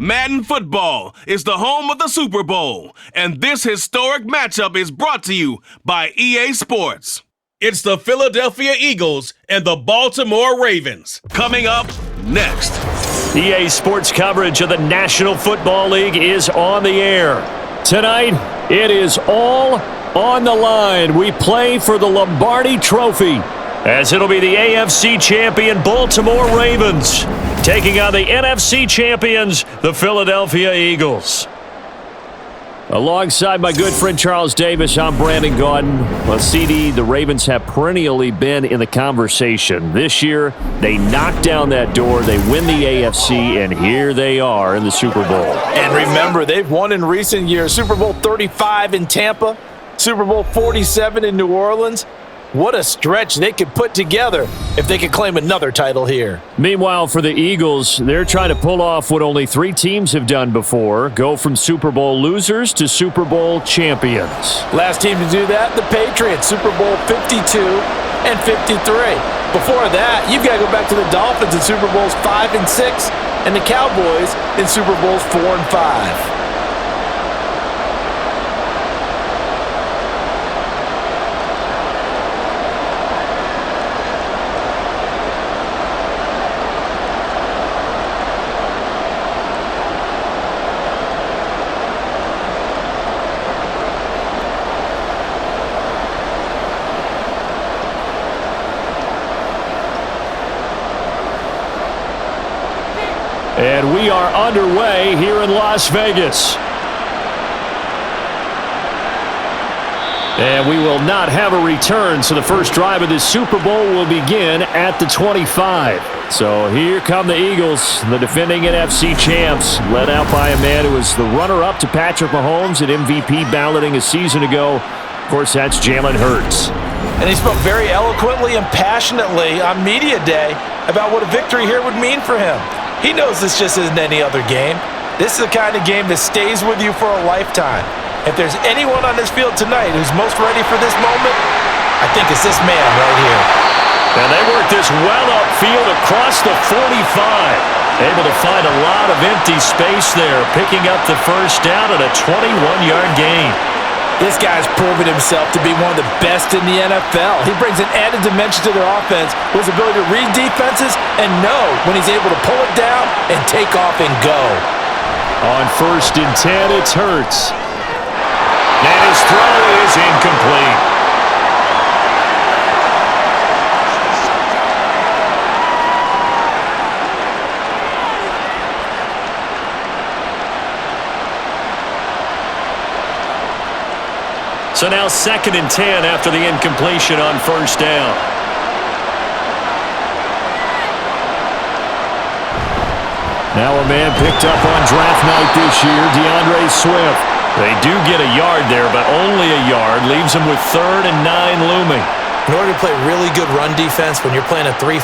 Madden Football is the home of the Super Bowl, and this historic matchup is brought to you by EA Sports. It's the Philadelphia Eagles and the Baltimore Ravens. Coming up next. EA Sports coverage of the National Football League is on the air. Tonight, it is all on the line. We play for the Lombardi Trophy, as it'll be the AFC champion Baltimore Ravens taking on the NFC champions, the Philadelphia Eagles. Alongside my good friend Charles Davis, I'm Brandon Gaudin. Well, CD, the Ravens have perennially been in the conversation. This year, they knock down that door, they win the AFC, and here they are in the Super Bowl. And remember, they've won in recent years. Super Bowl 35 in Tampa, Super Bowl 47 in New Orleans. What a stretch they could put together if they could claim another title here. Meanwhile, for the Eagles, they're trying to pull off what only 3 teams have done before, go from Super Bowl losers to Super Bowl champions. Last team to do that, the Patriots, Super Bowl 52 and 53. Before that, you've got to go back to the Dolphins in Super Bowls 5 and 6, and the Cowboys in Super Bowls 4 and 5. And we are underway here in Las Vegas. And we will not have a return, so the first drive of this Super Bowl will begin at the 25. So here come the Eagles, the defending NFC champs, led out by a man who was the runner-up to Patrick Mahomes at MVP balloting a season ago. Of course, that's Jalen Hurts. And he spoke very eloquently and passionately on Media Day about what a victory here would mean for him. He knows this just isn't any other game. This is the kind of game that stays with you for a lifetime. If there's anyone on this field tonight who's most ready for this moment, I think it's this man right here. And they work this well upfield across the 45. Able to find a lot of empty space there, picking up the first down at a 21-yard gain. This guy's proven himself to be one of the best in the NFL. He brings an added dimension to their offense with his ability to read defenses and know when he's able to pull it down and take off and go. On 1st and 10, it's Hurts. And his throw is incomplete. So now 2nd and 10 after the incompletion on 1st down. Now a man picked up on draft night this year, DeAndre Swift. They do get a yard there, but only a yard. Leaves them with 3rd and 9 looming. In order to play really good run defense when you're playing a 3-4,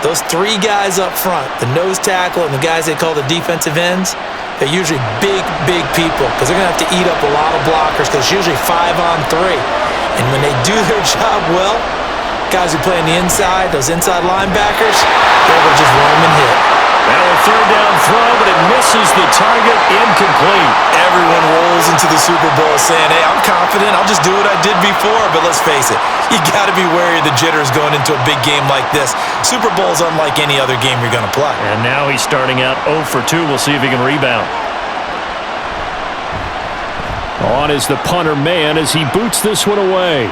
those 3 guys up front, the nose tackle and the guys they call the defensive ends, they're usually big people because they're going to have to eat up a lot of blockers because it's usually 5-on-3. And when they do their job well, guys who play on the inside, those inside linebackers, they're able to just roam and hit. Now a 3rd down throw, but it misses the target, incomplete. Everyone rolls into the Super Bowl saying, hey, I'm confident, I'll just do what I did before. But let's face it, you got to be wary of the jitters going into a big game like this. Super Bowl is unlike any other game you're going to play. And now he's starting out 0 for 2. We'll see if he can rebound. On is the punter man as he boots this one away.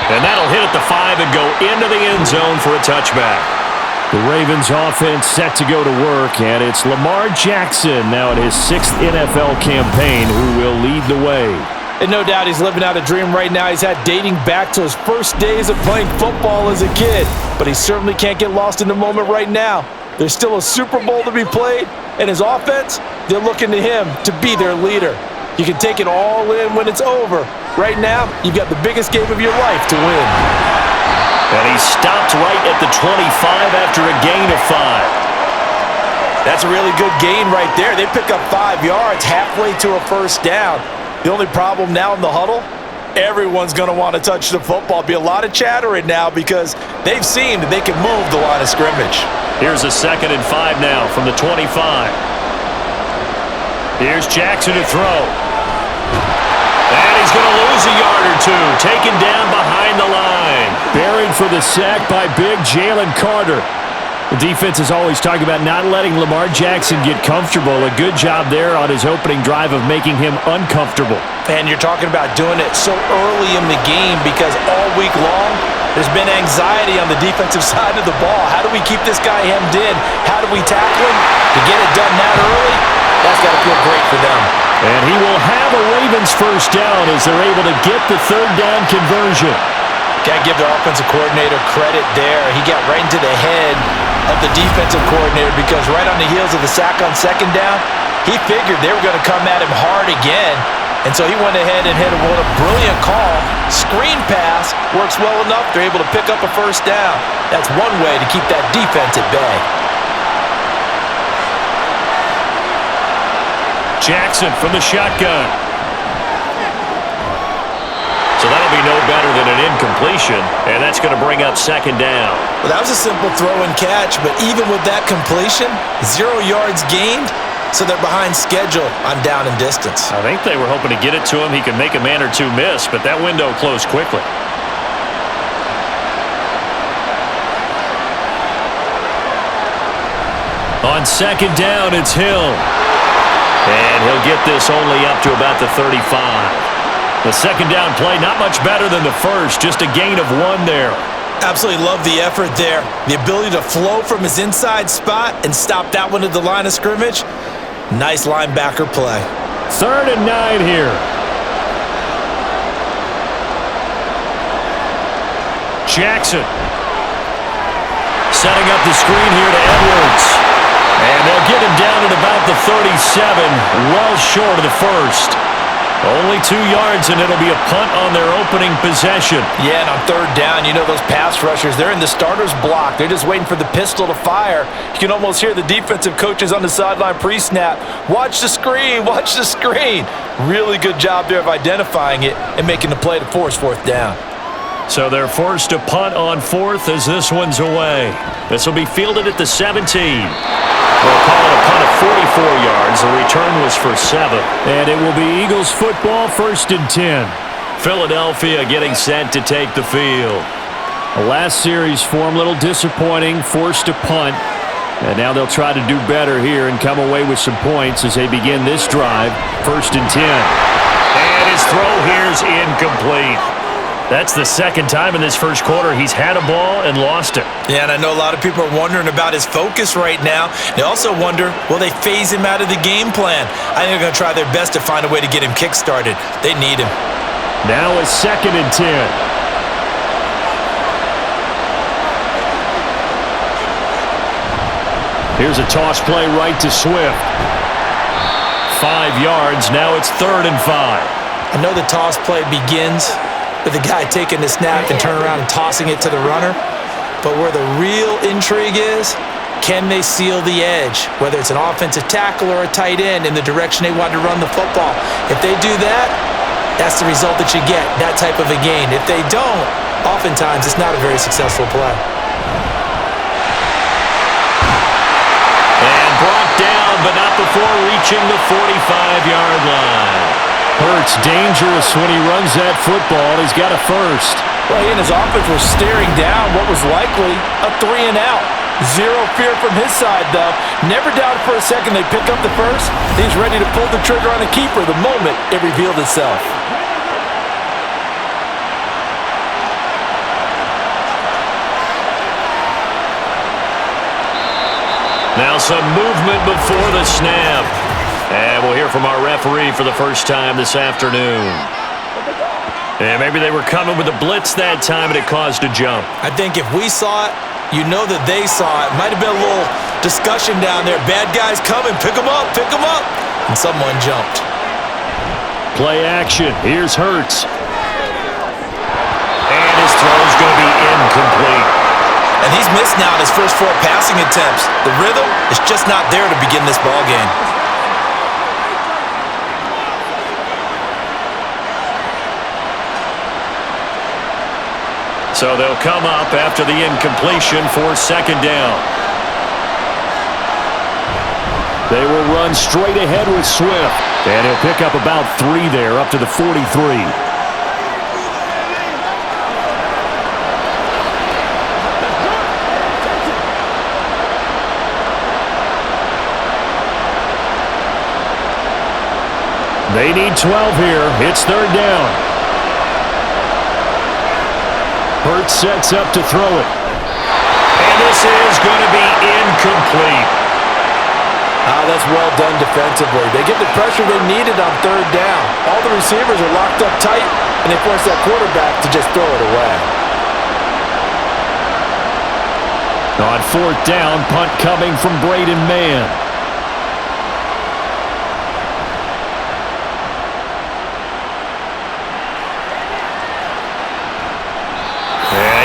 And that'll hit at the 5 and go into the end zone for a touchback. The Ravens offense set to go to work, and it's Lamar Jackson now in his 6th NFL campaign who will lead the way. And no doubt he's living out a dream right now he's had dating back to his first days of playing football as a kid. But he certainly can't get lost in the moment right now. There's still a Super Bowl to be played, and his offense, they're looking to him to be their leader. You can take it all in when it's over. Right now, you've got the biggest game of your life to win. And he stopped right at the 25 after a gain of 5. That's a really good gain right there. They pick up 5 yards halfway to a first down. The only problem now in the huddle, everyone's going to want to touch the football. Be a lot of chattering now because they've seen that they can move the line of scrimmage. Here's a 2nd and 5 now from the 25. Here's Jackson to throw. And he's going to lose a yard or two. Taken down behind the line. Buried for the sack by big Jalen Carter. The defense is always talking about not letting Lamar Jackson get comfortable. A good job there on his opening drive of making him uncomfortable. And you're talking about doing it so early in the game because all week long there's been anxiety on the defensive side of the ball. How do we keep this guy hemmed in? How do we tackle him? To get it done that early, that's got to feel great for them. And he will have a Ravens first down as they're able to get the 3rd down conversion. Got to give their offensive coordinator credit there. He got right into the head of the defensive coordinator because right on the heels of the sack on 2nd down, he figured they were going to come at him hard again. And so he went ahead and hit what a brilliant call. Screen pass works well enough. They're able to pick up a first down. That's one way to keep that defense at bay. Jackson from the shotgun. So that'll be no better than an incompletion, and that's going to bring up 2nd down. Well, that was a simple throw and catch, but even with that completion, 0 yards gained, so they're behind schedule on down and distance. I think they were hoping to get it to him. He could make a man or two miss, but that window closed quickly. On 2nd down, it's Hill. And he'll get this only up to about the 35. The 2nd down play, not much better than the first, just a gain of 1 there. Absolutely love the effort there. The ability to flow from his inside spot and stop that one at the line of scrimmage. Nice linebacker play. 3rd and 9 here. Jackson. Setting up the screen here to Edwards. And they'll get him down at about the 37, well short of the first. Only 2 yards, and it'll be a punt on their opening possession. Yeah, and on 3rd down, you know those pass rushers, they're in the starter's block. They're just waiting for the pistol to fire. You can almost hear the defensive coaches on the sideline pre-snap. Watch the screen, watch the screen. Really good job there of identifying it and making the play to force 4th down. So they're forced to punt on 4th as this one's away. This will be fielded at the 17. They'll call it a punt of 44 yards. The return was for 7. And it will be Eagles football, 1st and 10. Philadelphia getting set to take the field. The last series for them, a little disappointing, forced to punt. And now they'll try to do better here and come away with some points as they begin this drive, 1st and 10. And his throw here's incomplete. That's the 2nd time in this first quarter he's had a ball and lost it. Yeah, and I know a lot of people are wondering about his focus right now. They also wonder, will they phase him out of the game plan? I think they're going to try their best to find a way to get him kick-started. They need him. Now it's 2nd and 10. Here's a toss play right to Swift. 5 yards, now it's 3rd and 5. I know the toss play begins with the guy taking the snap and turning around and tossing it to the runner. But where the real intrigue is, can they seal the edge? Whether it's an offensive tackle or a tight end in the direction they want to run the football. If they do that, that's the result that you get, that type of a gain. If they don't, oftentimes it's not a very successful play. And brought down, but not before reaching the 45-yard line. Hurts dangerous when he runs that football. He's got a first. Well, he and his offense were staring down what was likely a 3 and out. Zero fear from his side, though. Never doubted for a second they pick up the first. He's ready to pull the trigger on a keeper the moment it revealed itself. Now some movement before the snap. And we'll hear from our referee for the first time this afternoon. And maybe they were coming with a blitz that time and it caused a jump. I think if we saw it, you know that they saw it. Might have been a little discussion down there. Bad guys coming, pick them up, pick them up. And someone jumped. Play action. Here's Hurts. And his throw's going to be incomplete. And he's missed now on his first 4 passing attempts. The rhythm is just not there to begin this ball game. So they'll come up after the incompletion for second down. They will run straight ahead with Swift. And he'll pick up about 3 there, up to the 43. They need 12 here. It's third down. Hurts sets up to throw it. And this is going to be incomplete. That's well done defensively. They get the pressure they needed on third down. All the receivers are locked up tight, and they force that quarterback to just throw it away. On fourth down, punt coming from Braden Mann.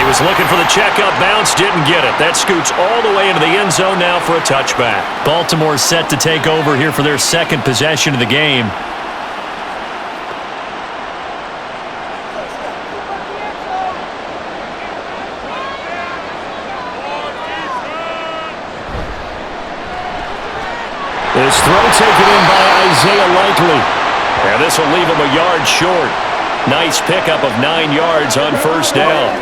Was looking for the checkup bounce, didn't get it. That scoots all the way into the end zone now for a touchback. Baltimore set to take over here for their second possession of the game. This throw taken in by Isaiah Likely. And this will leave him a yard short. Nice pickup of 9 yards on first down.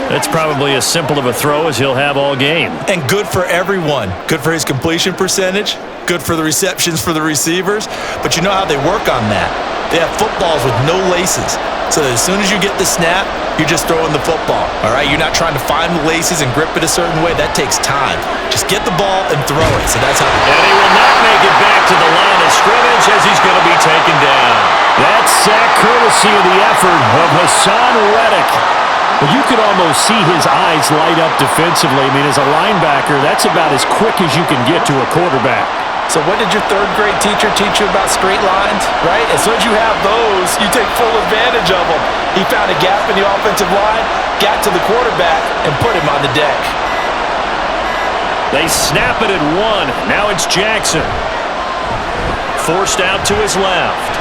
That's probably as simple of a throw as he'll have all game. And good for everyone. Good for his completion percentage. Good for the receptions for the receivers. But you know how they work on that. They have footballs with no laces. So that as soon as you get the snap, you're just throwing the football. All right? You're not trying to find the laces and grip it a certain way. That takes time. Just get the ball and throw it. So that's how. And he will not make it back to the line of scrimmage as he's going to be taken down. That sack courtesy of the effort of Hassan Reddick. Well, you could almost see his eyes light up defensively. I mean, as a linebacker, that's about as quick as you can get to a quarterback. So what did your third-grade teacher teach you about straight lines, right? As soon as you have those, you take full advantage of them. He found a gap in the offensive line, got to the quarterback, and put him on the deck. They snap it at 1. Now it's Jackson. Forced out to his left.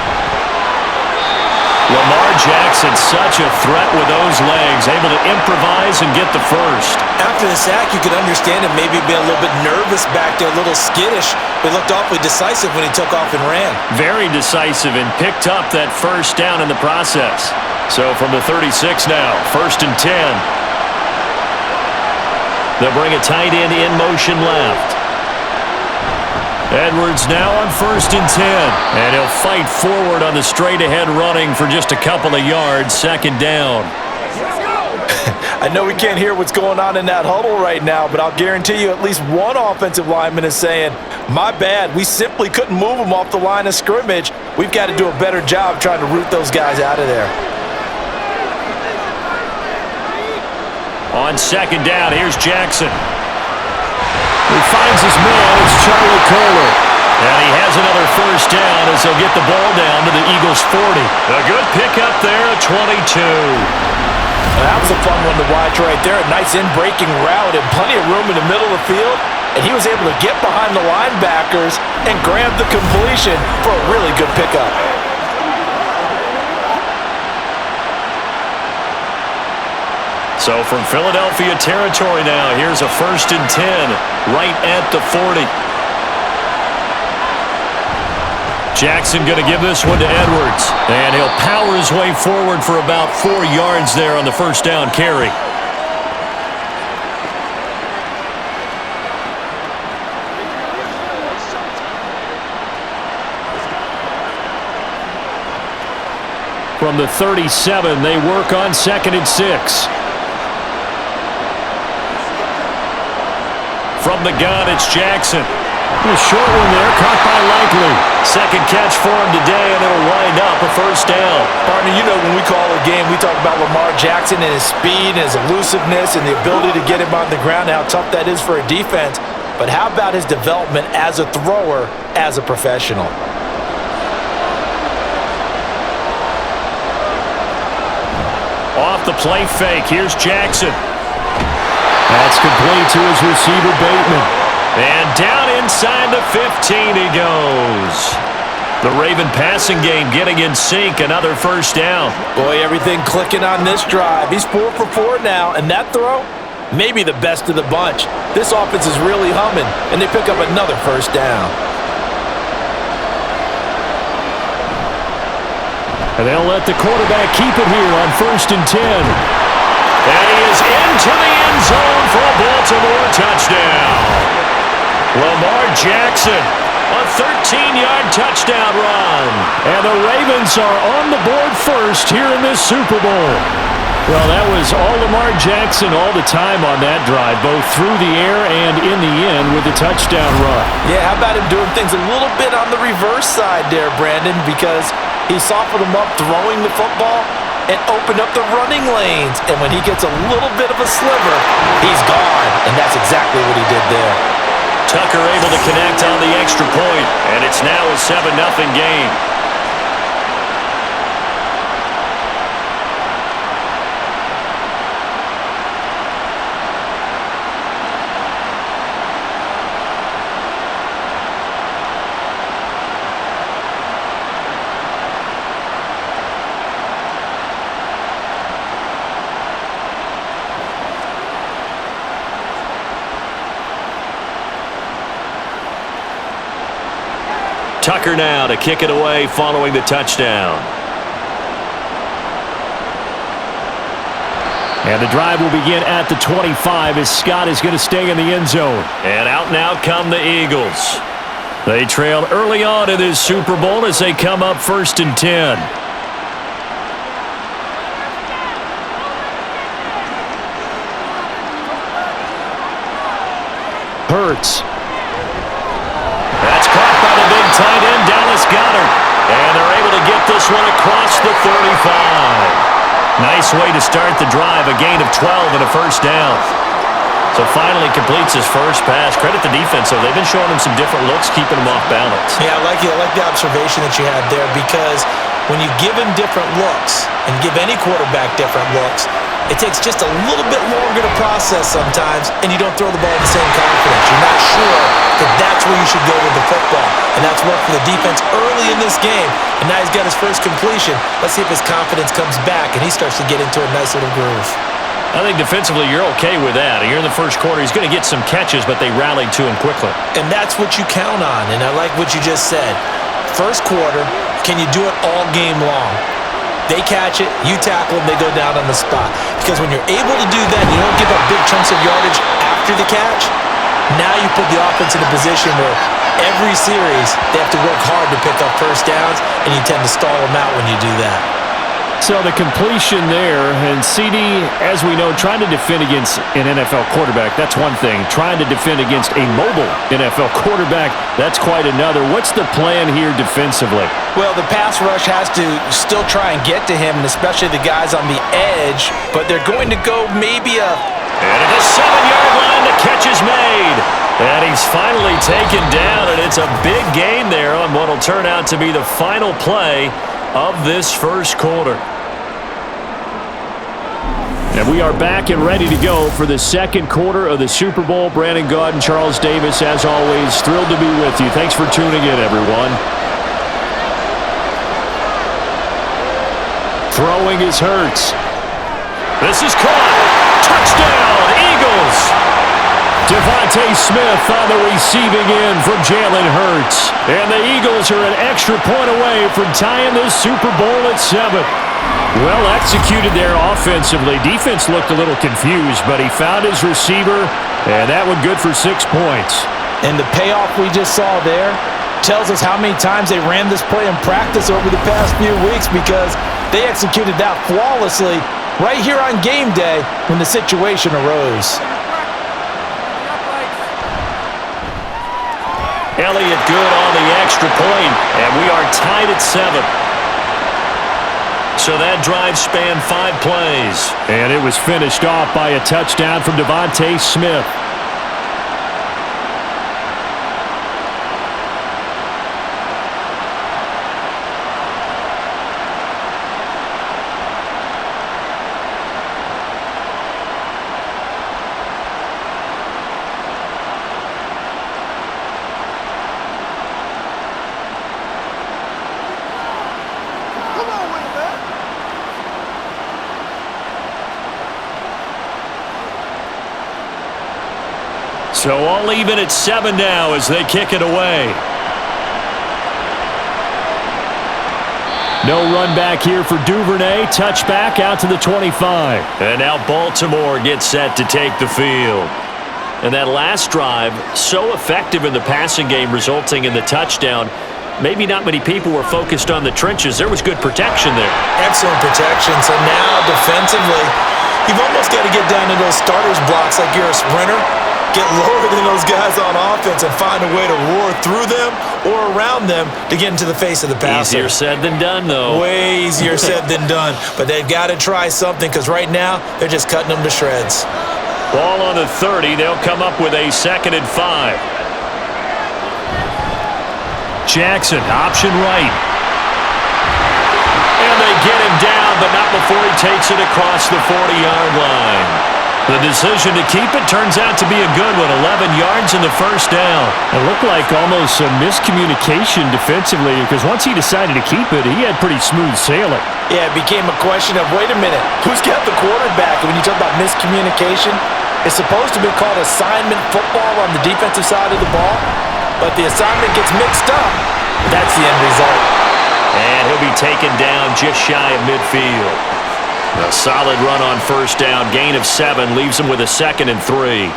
Lamar Jackson, such a threat with those legs, able to improvise and get the first. After the sack, you could understand him maybe being a little bit nervous back there, a little skittish. He looked awfully decisive when he took off and ran. Very decisive and picked up that first down in the process. So from the 36 now, 1st and 10. They'll bring a tight end in motion left. Edwards now on 1st and 10. And he'll fight forward on the straight-ahead running for just a couple of yards, second down. I know we can't hear what's going on in that huddle right now, but I'll guarantee you at least one offensive lineman is saying, my bad, we simply couldn't move them off the line of scrimmage. We've got to do a better job trying to root those guys out of there. On second down, here's Jackson. He finds his man, it's Charlie Kohler. And he has another first down as they'll get the ball down to the Eagles' 40. A good pickup there, 22. That was a fun one to watch right there. A nice in-breaking route and plenty of room in the middle of the field. And he was able to get behind the linebackers and grab the completion for a really good pickup. So from Philadelphia territory now, here's a 1st and 10 right at the 40. Jackson going to give this one to Edwards. And he'll power his way forward for about 4 yards there on the first down carry. From the 37, they work on 2nd and 6. From the gun, it's Jackson. A short one there, caught by Likely. Second catch for him today, and it'll wind up a first down. Partner, you know when we call a game, we talk about Lamar Jackson and his speed and his elusiveness and the ability to get him on the ground and how tough that is for a defense. But how about his development as a thrower, as a professional? Off the play fake, here's Jackson. That's complete to his receiver, Bateman. And down inside the 15 he goes. The Raven passing game getting in sync, another first down. Boy, everything clicking on this drive. He's 4 for 4 now, and that throw, maybe the best of the bunch. This offense is really humming, and they pick up another first down. And they'll let the quarterback keep it here on 1st and 10. And he is into the end zone for a Baltimore touchdown. Lamar Jackson, a 13-yard touchdown run. And the Ravens are on the board first here in this Super Bowl. Well, that was all Lamar Jackson all the time on that drive, both through the air and in the end with the touchdown run. Yeah, how about him doing things a little bit on the reverse side there, Brandon, because he softened him up throwing the football and opened up the running lanes. And when he gets a little bit of a sliver, he's gone. And that's exactly what he did there. Tucker able to connect on the extra point, and it's now a 7-0 game. Tucker now to kick it away following the touchdown. And the drive will begin at the 25 as Scott is going to stay in the end zone. And out now come the Eagles. They trailed early on in this Super Bowl as they come up 1st and 10. Hurts. That's caught by the big tight end, Dallas Goedert. And they're able to get this one across the 35. Nice way to start the drive, a gain of 12 and a first down. So finally completes his first pass. Credit the defense, though. They've been showing him some different looks, keeping him off balance. Yeah, I like the observation that you had there, because when you give him different looks and give any quarterback different looks, it takes just a little bit longer to process sometimes, and you don't throw the ball with the same confidence. You're not sure that that's where you should go with the football. And that's worked for the defense early in this game. And now he's got his first completion. Let's see if his confidence comes back and he starts to get into a nice little groove. I think defensively you're okay with that. You're in the first quarter. He's going to get some catches, but they rallied to him quickly. And that's what you count on. And I like what you just said. First quarter, can you do it all game long? They catch it, you tackle them, they go down on the spot. Because when you're able to do that, and you don't give up big chunks of yardage after the catch, now you put the offense in a position where every series they have to work hard to pick up first downs, and you tend to stall them out when you do that. So the completion there, and CD, as we know, trying to defend against an NFL quarterback, that's one thing. Trying to defend against a mobile NFL quarterback, that's quite another. What's the plan here defensively? Well, the pass rush has to still try and get to him, and especially the guys on the edge, but they're going to go maybe a... And at the 7-yard line, the catch is made. And he's finally taken down, and it's a big gain there on what will turn out to be the final play of this first quarter. And we are back and ready to go for the second quarter of the Super Bowl. Brandon Gaud and Charles Davis, as always, thrilled to be with you. Thanks for tuning in, everyone. Throwing is Hurts. This is caught. Touchdown, Eagles. Devontae Smith on the receiving end from Jalen Hurts. And the Eagles are an extra point away from tying this Super Bowl at 7. Well executed there offensively. Defense looked a little confused, but he found his receiver, and that one good for 6 points. And the payoff we just saw there tells us how many times they ran this play in practice over the past few weeks, because they executed that flawlessly right here on game day when the situation arose. Elliott good on the extra point, and we are tied at 7. So that drive spanned 5 plays. And it was finished off by a touchdown from Devontae Smith. So all even at 7 now as they kick it away. No run back here for Duvernay. Touchback out to the 25. And now Baltimore gets set to take the field. And that last drive, so effective in the passing game, resulting in the touchdown. Maybe not many people were focused on the trenches. There was good protection there. Excellent protection. So now defensively, you've almost got to get down to those starters blocks like you're a sprinter. Get lower than those guys on offense and find a way to roar through them or around them to get into the face of the passer. Easier said than done, though. Way easier said than done. But they've got to try something because right now they're just cutting them to shreds. Ball on the 30. They'll come up with a 2nd and 5. Jackson, option right. And they get him down, but not before he takes it across the 40-yard line. The decision to keep it turns out to be a good one. 11 yards in the first down. It looked like almost a miscommunication defensively because once he decided to keep it, he had pretty smooth sailing. Yeah, it became a question of, wait a minute, who's got the quarterback? And when you talk about miscommunication, it's supposed to be called assignment football on the defensive side of the ball, but the assignment gets mixed up. That's the end result. And he'll be taken down just shy of midfield. A solid run on first down. Gain of 7 leaves him with a 2nd and 3.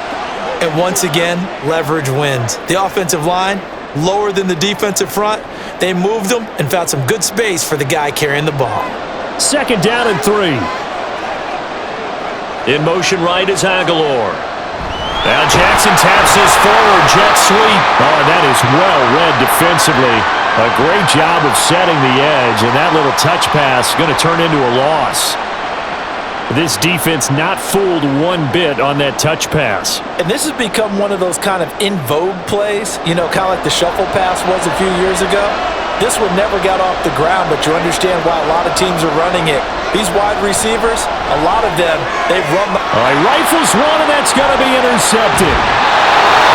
And once again, leverage wins. The offensive line, lower than the defensive front. They moved them and found some good space for the guy carrying the ball. 2nd down and 3. In motion right is Aguilar. Now Jackson taps his forward jet sweep. Oh, that is well read defensively. A great job of setting the edge, and that little touch pass is going to turn into a loss. This defense not fooled one bit on that touch pass. And this has become one of those kind of in vogue plays, you know, kind of like the shuffle pass was a few years ago. This one never got off the ground, but you understand why a lot of teams are running it. These wide receivers, a lot of them, they've run the... All right, rifles one, and that's going to be intercepted.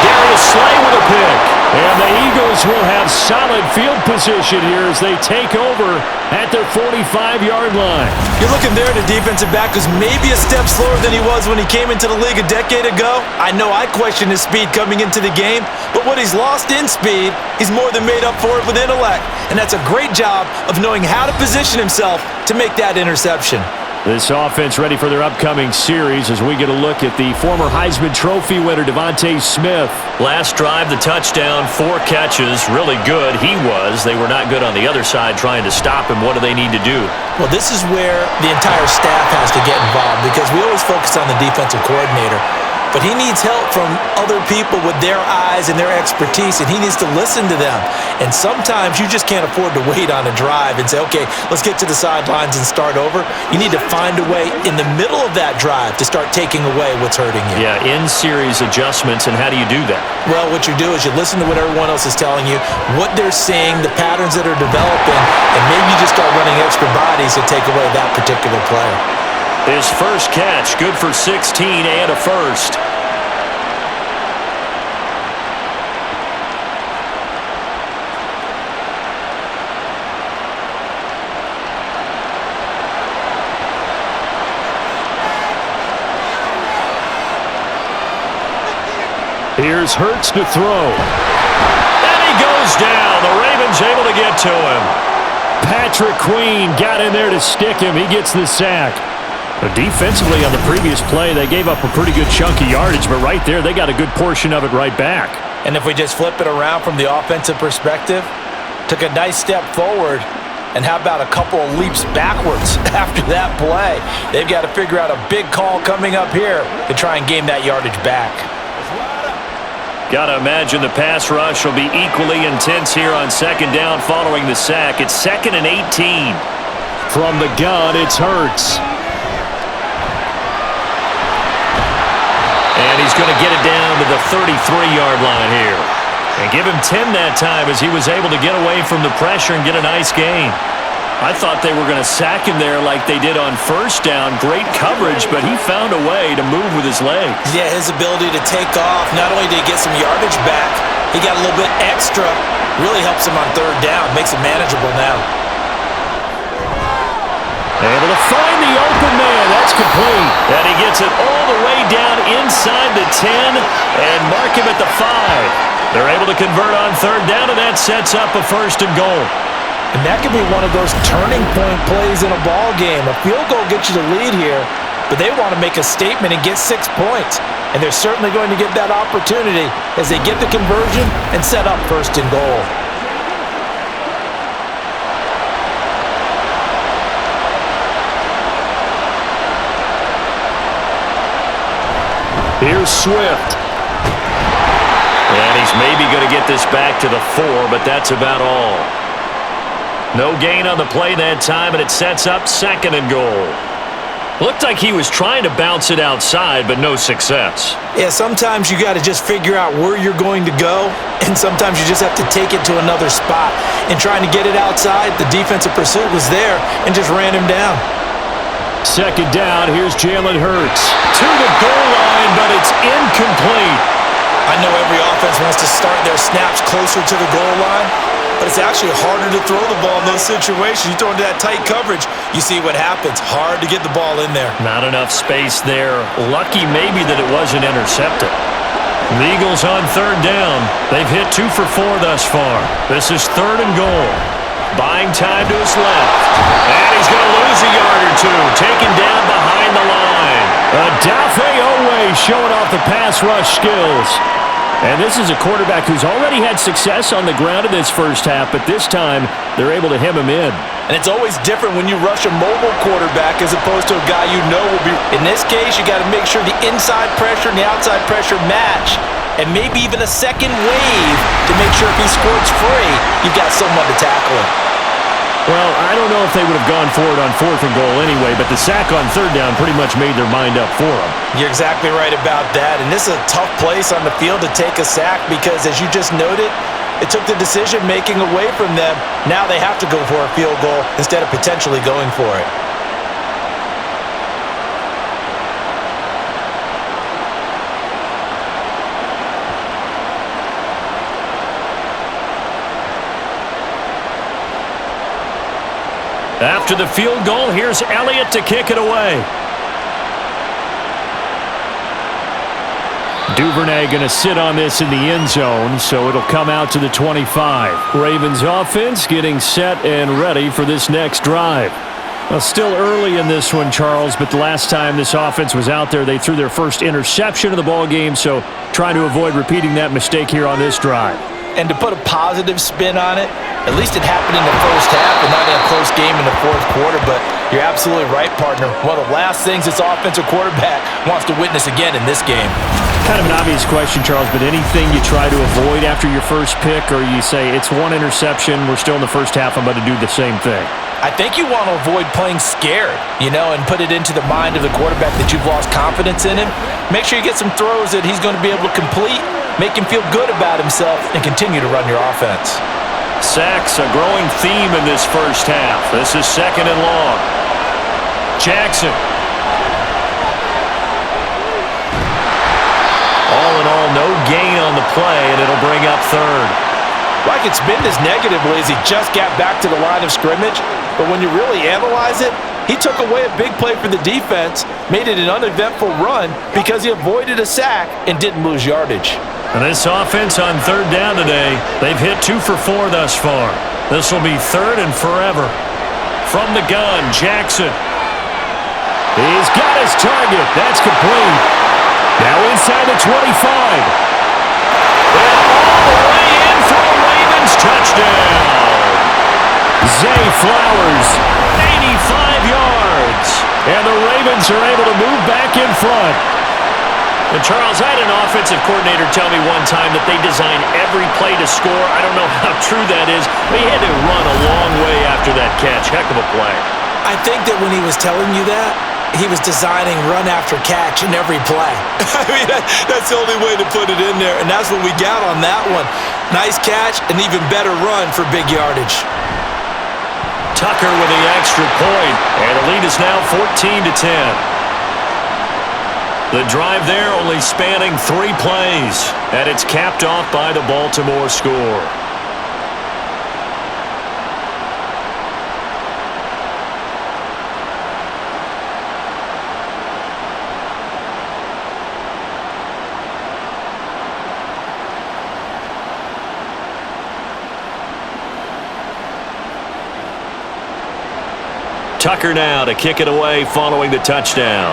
Darius Slay with a pick. And the Eagles will have solid field position here as they take over at their 45-yard line. You're looking there at a defensive back who's maybe a step slower than he was when he came into the league a decade ago. I know I questioned his speed coming into the game, but what he's lost in speed, he's more than made up for it with intellect. And that's a great job of knowing how to position himself to make that interception. This offense ready for their upcoming series as we get a look at the former Heisman Trophy winner, Devontae Smith. Last drive, the touchdown, 4 catches, really good. He was. They were not good on the other side trying to stop him. What do they need to do? Well, this is where the entire staff has to get involved because we always focus on the defensive coordinator. But he needs help from other people with their eyes and their expertise, and he needs to listen to them. And sometimes you just can't afford to wait on a drive and say, okay, let's get to the sidelines and start over. You need to find a way in the middle of that drive to start taking away what's hurting you. Yeah, in-series adjustments, and how do you do that? Well, what you do is you listen to what everyone else is telling you, what they're seeing, the patterns that are developing, and maybe you just start running extra bodies to take away that particular player. His first catch, good for 16 and a first. Here's Hurts to throw. And he goes down. The Ravens able to get to him. Patrick Queen got in there to stick him. He gets the sack. Defensively on the previous play, they gave up a pretty good chunk of yardage, but right there, they got a good portion of it right back. And if we just flip it around from the offensive perspective, took a nice step forward, and how about a couple of leaps backwards after that play? They've got to figure out a big call coming up here to try and gain that yardage back. Got to imagine the pass rush will be equally intense here on 2nd down following the sack. It's 2nd and 18. From the gun, it's Hurts. And he's going to get it down to the 33-yard line here. And give him 10 that time as he was able to get away from the pressure and get a nice gain. I thought they were going to sack him there like they did on first down. Great coverage, but he found a way to move with his legs. Yeah, his ability to take off, not only did he get some yardage back, he got a little bit extra. Really helps him on 3rd down, makes it manageable now. Able to find the open man. That's complete. And he gets it all the way down inside the 10 and mark him at the 5. They're able to convert on third down, and that sets up a first and goal. And that could be one of those turning point plays in a ball game. A field goal gets you the lead here, but they want to make a statement and get 6 points. And they're certainly going to get that opportunity as they get the conversion and set up first and goal. Here's Swift. And he's maybe going to get this back to the 4, but that's about all. No gain on the play that time, and it sets up second and goal. Looked like he was trying to bounce it outside, but no success. Yeah, sometimes you got to just figure out where you're going to go, and sometimes you just have to take it to another spot. And trying to get it outside, the defensive pursuit was there and just ran him down. Second down, here's Jalen Hurts. To the goal line, but it's incomplete. I know every offense wants to start their snaps closer to the goal line, but it's actually harder to throw the ball in those situations. You throw into that tight coverage, you see what happens. Hard to get the ball in there. Not enough space there. Lucky maybe that it wasn't intercepted. The Eagles on third down. They've hit 2 for 4 thus far. This is third and goal. Buying time to his left. And he's going to lose a yard or two. Taken down behind the line. Odafe Oweh showing off the pass rush skills. And this is a quarterback who's already had success on the ground in this first half, but this time they're able to hem him in. And it's always different when you rush a mobile quarterback as opposed to a guy you know will be. In this case, you got to make sure the inside pressure and the outside pressure match, and maybe even a second wave to make sure if he squirts free, you've got someone to tackle him. Well, I don't know if they would have gone for it on fourth and goal anyway, but the sack on third down pretty much made their mind up for them. You're exactly right about that, and this is a tough place on the field to take a sack because, as you just noted, it took the decision-making away from them. Now they have to go for a field goal instead of potentially going for it. After the field goal, here's Elliott to kick it away. Duvernay going to sit on this in the end zone, so it'll come out to the 25. Ravens offense getting set and ready for this next drive. Well, still early in this one, Charles, but the last time this offense was out there, they threw their first interception of the ball game, so trying to avoid repeating that mistake here on this drive. And to put a positive spin on it, at least it happened in the first half and not in a close game in the fourth quarter, but you're absolutely right, partner. One of the last things this offensive quarterback wants to witness again in this game. Kind of an obvious question, Charles, but anything you try to avoid after your first pick, or you say it's one interception, we're still in the first half, I'm about to do the same thing? I think you want to avoid playing scared, and put it into the mind of the quarterback that you've lost confidence in him. Make sure you get some throws that he's going to be able to complete, make him feel good about himself, and continue to run your offense. Sacks, a growing theme in this first half. This is second and long. Jackson. All in all, no gain on the play, and it'll bring up third. Well, I could spin this negatively as he just got back to the line of scrimmage, but when you really analyze it, he took away a big play for the defense, made it an uneventful run because he avoided a sack and didn't lose yardage. And this offense on third down today, they've hit 2 for 4 thus far. This will be third and forever. From the gun, Jackson. He's got his target. That's complete. Now inside the 25. And all the way in for a Ravens touchdown. Zay Flowers, 85 yards. And the Ravens are able to move back in front. And Charles, I had an offensive coordinator tell me one time that they design every play to score. I don't know how true that is, but he had to run a long way after that catch. Heck of a play. I think that when he was telling you that, he was designing run after catch in every play. I mean, that's the only way to put it in there, and that's what we got on that one. Nice catch, an even better run for big yardage. Tucker with the extra point, and the lead is now 14-10. The drive there only spanning 3 plays, and it's capped off by the Baltimore score. Tucker now to kick it away following the touchdown.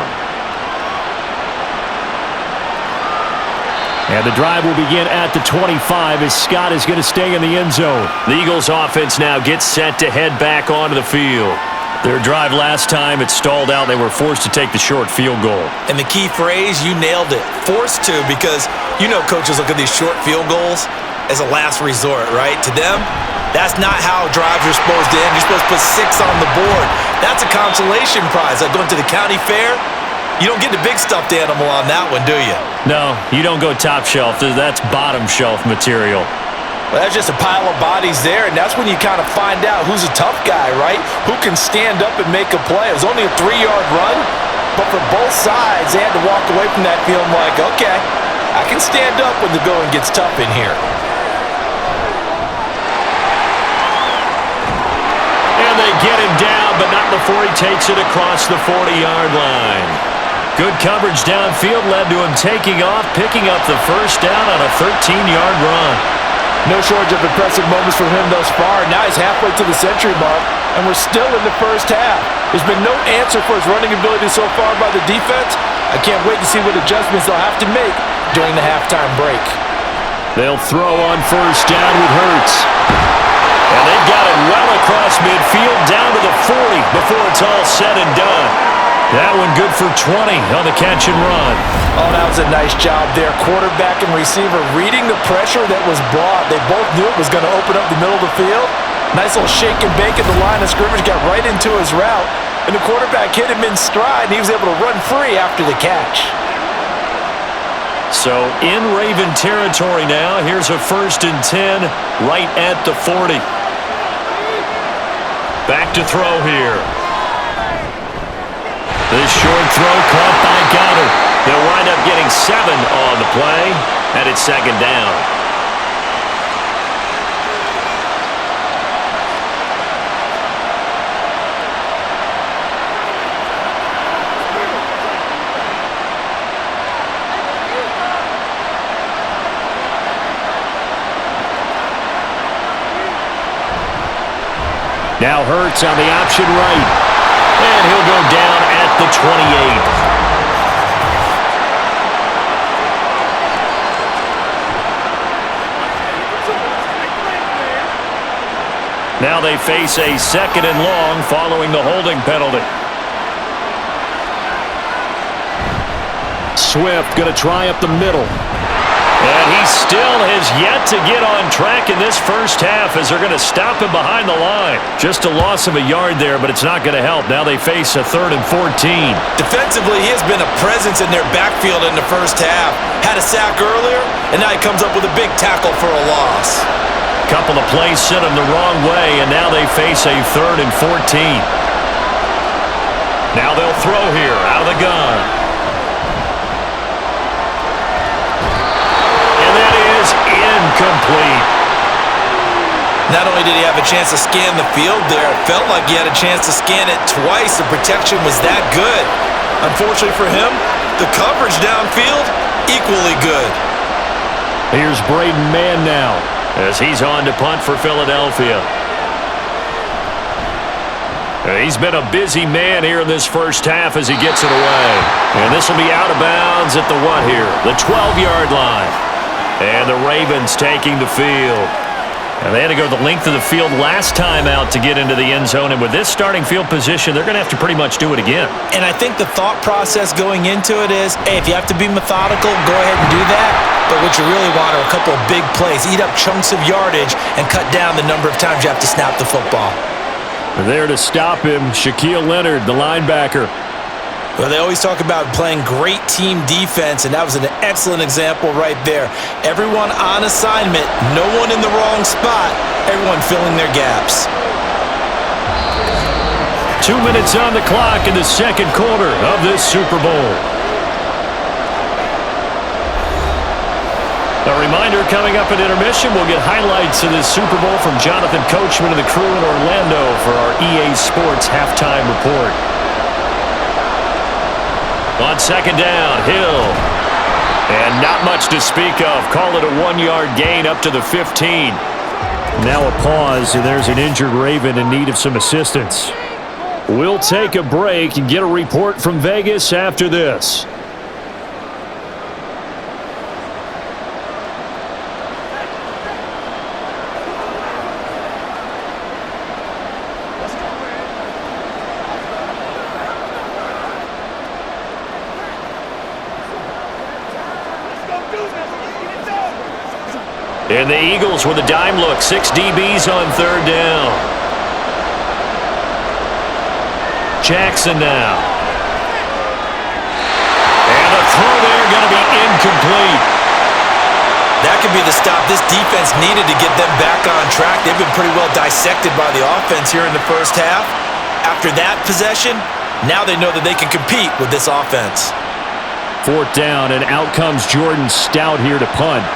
And the drive will begin at the 25 as Scott is going to stay in the end zone. The Eagles offense now gets set to head back onto the field. Their drive last time, it stalled out. They were forced to take the short field goal. And the key phrase, you nailed it. Forced to, because you know coaches look at these short field goals as a last resort, right? To them, that's not how drives are supposed to end. You're supposed to put 6 on the board. That's a consolation prize. Like going to the county fair, you don't get the big stuffed animal on that one, do you? No, you don't go top shelf. That's bottom shelf material. Well, that's just a pile of bodies there, and that's when you kind of find out who's a tough guy, right? Who can stand up and make a play. It was only a 3-yard run, but for both sides, they had to walk away from that feeling like, okay, I can stand up when the going gets tough in here. And they get him down, but not before he takes it across the 40-yard line. Good coverage downfield led to him taking off, picking up the first down on a 13-yard run. No shortage of impressive moments from him thus far. Now he's halfway to the century mark, and we're still in the first half. There's been no answer for his running ability so far by the defense. I can't wait to see what adjustments they'll have to make during the halftime break. They'll throw on first down with Hurts. And they've got it well across midfield down to the 40 before it's all said and done. That one good for 20 on the catch and run. Oh, that was a nice job there. Quarterback and receiver reading the pressure that was brought. They both knew it was going to open up the middle of the field. Nice little shake and bake at the line of scrimmage. Got right into his route. And the quarterback hit him in stride, and he was able to run free after the catch. So in Raven territory now. Here's a 1st and 10 right at the 40. Back to throw here. This short throw caught by Goddard. They'll wind up getting 7 on the play, and it's 2nd down. Now Hurts on the option right. And he'll go down at the 28. Now they face a 2nd and long following the holding penalty. Swift going to try up the middle. And he still has yet to get on track in this first half as they're going to stop him behind the line. Just a loss of a yard there, but it's not going to help. Now they face a 3rd and 14. Defensively, he has been a presence in their backfield in the first half. Had a sack earlier, and now he comes up with a big tackle for a loss. Couple of plays sent him the wrong way, and now they face a 3rd and 14. Now they'll throw here out of the gun. Incomplete. Not only did he have a chance to scan the field there, it felt like he had a chance to scan it twice. The protection was that good. Unfortunately for him, the coverage downfield, equally good. Here's Braden Mann now as he's on to punt for Philadelphia. He's been a busy man here in this first half as he gets it away. And this will be out of bounds at the what here? The 12-yard line. And the Ravens taking the field. And they had to go the length of the field last time out to get into the end zone. And with this starting field position, they're going to have to pretty much do it again. And I think the thought process going into it is, hey, if you have to be methodical, go ahead and do that. But what you really want are a couple of big plays. Eat up chunks of yardage and cut down the number of times you have to snap the football. There to stop him, Shaquille Leonard, the linebacker. Well, they always talk about playing great team defense, and that was an excellent example right there. Everyone on assignment, no one in the wrong spot, everyone filling their gaps. 2 minutes on the clock in the second quarter of this Super Bowl. A reminder coming up at intermission, we'll get highlights of this Super Bowl from Jonathan Coachman and the crew in Orlando for our EA Sports halftime report. On 2nd down, Hill. And not much to speak of. Call it a 1-yard gain up to the 15. Now a pause, and there's an injured Raven in need of some assistance. We'll take a break and get a report from Vegas after this. And the Eagles with a dime look. 6 DBs on third down. Jackson now. And the throw there going to be incomplete. That could be the stop this defense needed to get them back on track. They've been pretty well dissected by the offense here in the first half. After that possession, now they know that they can compete with this offense. 4th down, and out comes Jordan Stout here to punt.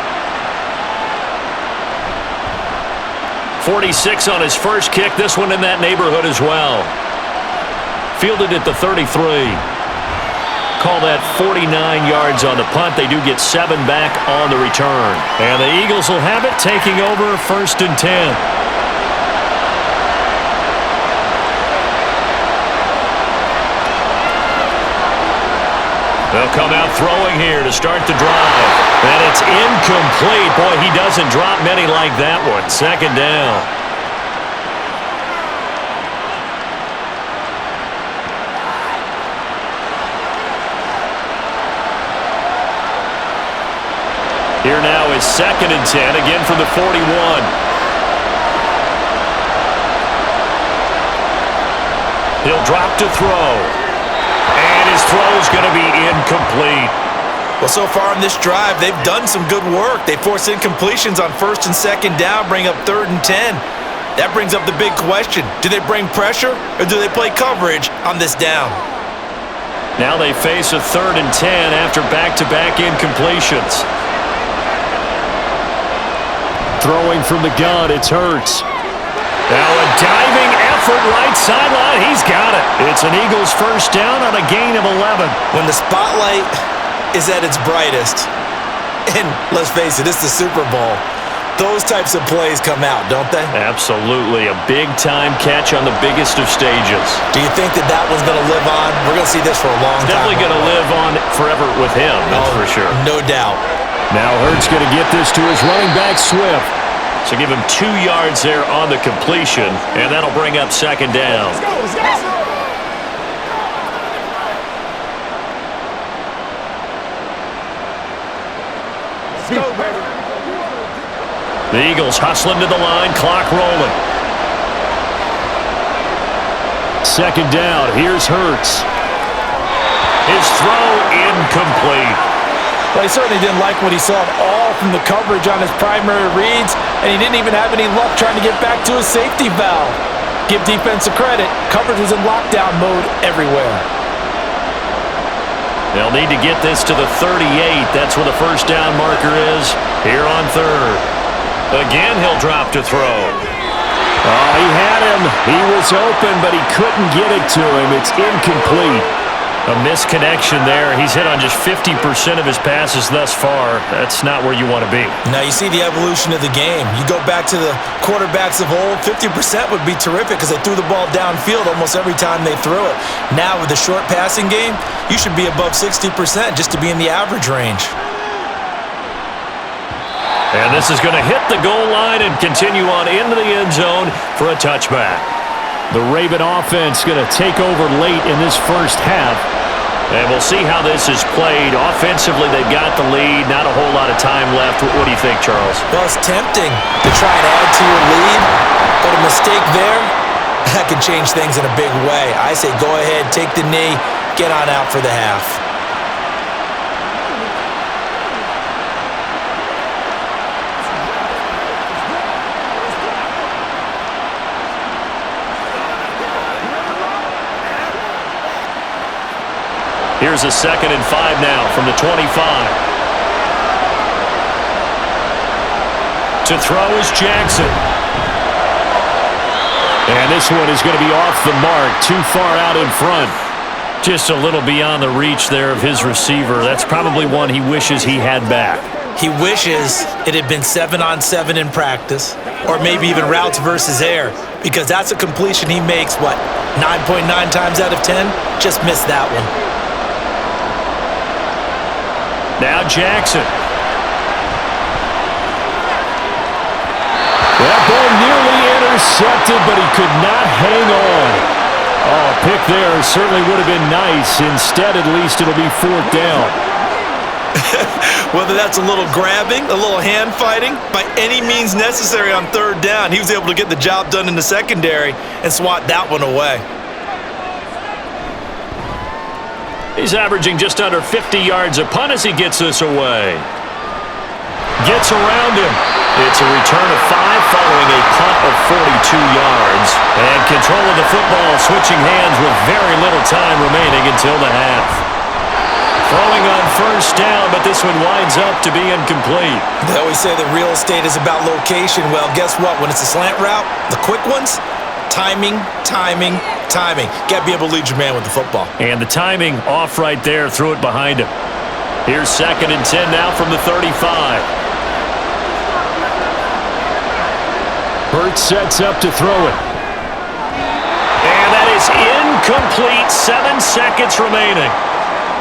46 on his first kick. This one in that neighborhood as well. Fielded at the 33. Call that 49 yards on the punt. They do get 7 back on the return. And the Eagles will have it, taking over 1st and 10. They'll come out throwing here to start the drive. And it's incomplete. Boy, he doesn't drop many like that one. 2nd down. Here now is 2nd and 10, again from the 41. He'll drop to throw. And his throw is going to be incomplete. Well, so far in this drive, they've done some good work. They force incompletions on 1st and 2nd down, bring up 3rd and 10. That brings up the big question. Do they bring pressure or do they play coverage on this down? Now they face a 3rd and 10 after back-to-back incompletions. Throwing from the gun, it's Hurts. Now a diving effort right sideline. He's got it. It's an Eagles 1st down on a gain of 11. When the spotlight is at its brightest, and let's face it, it's the Super Bowl, those types of plays come out, don't they? Absolutely. A big-time catch on the biggest of stages. Do you think that that one's going to live on? We're going to see this for a long time. Definitely going to live on forever with him, that's for sure. No doubt. Now Hurts going to get this to his running back, Swift. So give him 2 yards there on the completion, and that'll bring up 2nd down. Let's go. The Eagles hustling to the line, clock rolling. 2nd down, here's Hurts. His throw incomplete. Well, he certainly didn't like what he saw at all from the coverage on his primary reads, and he didn't even have any luck trying to get back to his safety valve. Give defense a credit. Coverage was in lockdown mode everywhere. They'll need to get this to the 38. That's where the 1st down marker is here on 3rd. Again, he'll drop to throw. Oh, he had him. He was open, but he couldn't get it to him. It's incomplete. A misconnection there. He's hit on just 50% of his passes thus far. That's not where you want to be. Now you see the evolution of the game. You go back to the quarterbacks of old, 50% would be terrific because they threw the ball downfield almost every time they threw it. Now with the short passing game, you should be above 60% just to be in the average range. And this is going to hit the goal line and continue on into the end zone for a touchback. The Raven offense going to take over late in this first half. And we'll see how this is played. Offensively, they've got the lead. Not a whole lot of time left. What do you think, Charles? Well, it's tempting to try and add to your lead, but a mistake there, that can change things in a big way. I say go ahead, take the knee, get on out for the half. Here's a 2nd and 5 now from the 25. To throw is Jackson. And this one is going to be off the mark, too far out in front. Just a little beyond the reach there of his receiver. That's probably one he wishes he had back. He wishes it had been 7-on-7 in practice, or maybe even routes versus air, because that's a completion he makes, 9.9 times out of 10? Just missed that one. Now Jackson. That ball nearly intercepted, but he could not hang on. Oh, a pick there certainly would have been nice. Instead, at least it'll be 4th down. Whether that's a little grabbing, a little hand fighting, by any means necessary on 3rd down, he was able to get the job done in the secondary and swat that one away. He's averaging just under 50 yards a punt as he gets this away. Gets around him. It's a return of 5 following a punt of 42 yards. And control of the football switching hands with very little time remaining until the half. Throwing on 1st down, but this one winds up to be incomplete. They always say that real estate is about location. Well, guess what? When it's a slant route, the quick ones, timing. Got to be able to lead your man with the football. And the timing off right there. Threw it behind him. Here's 2nd and 10 now from the 35. Hurts sets up to throw it. And that is incomplete. 7 seconds remaining.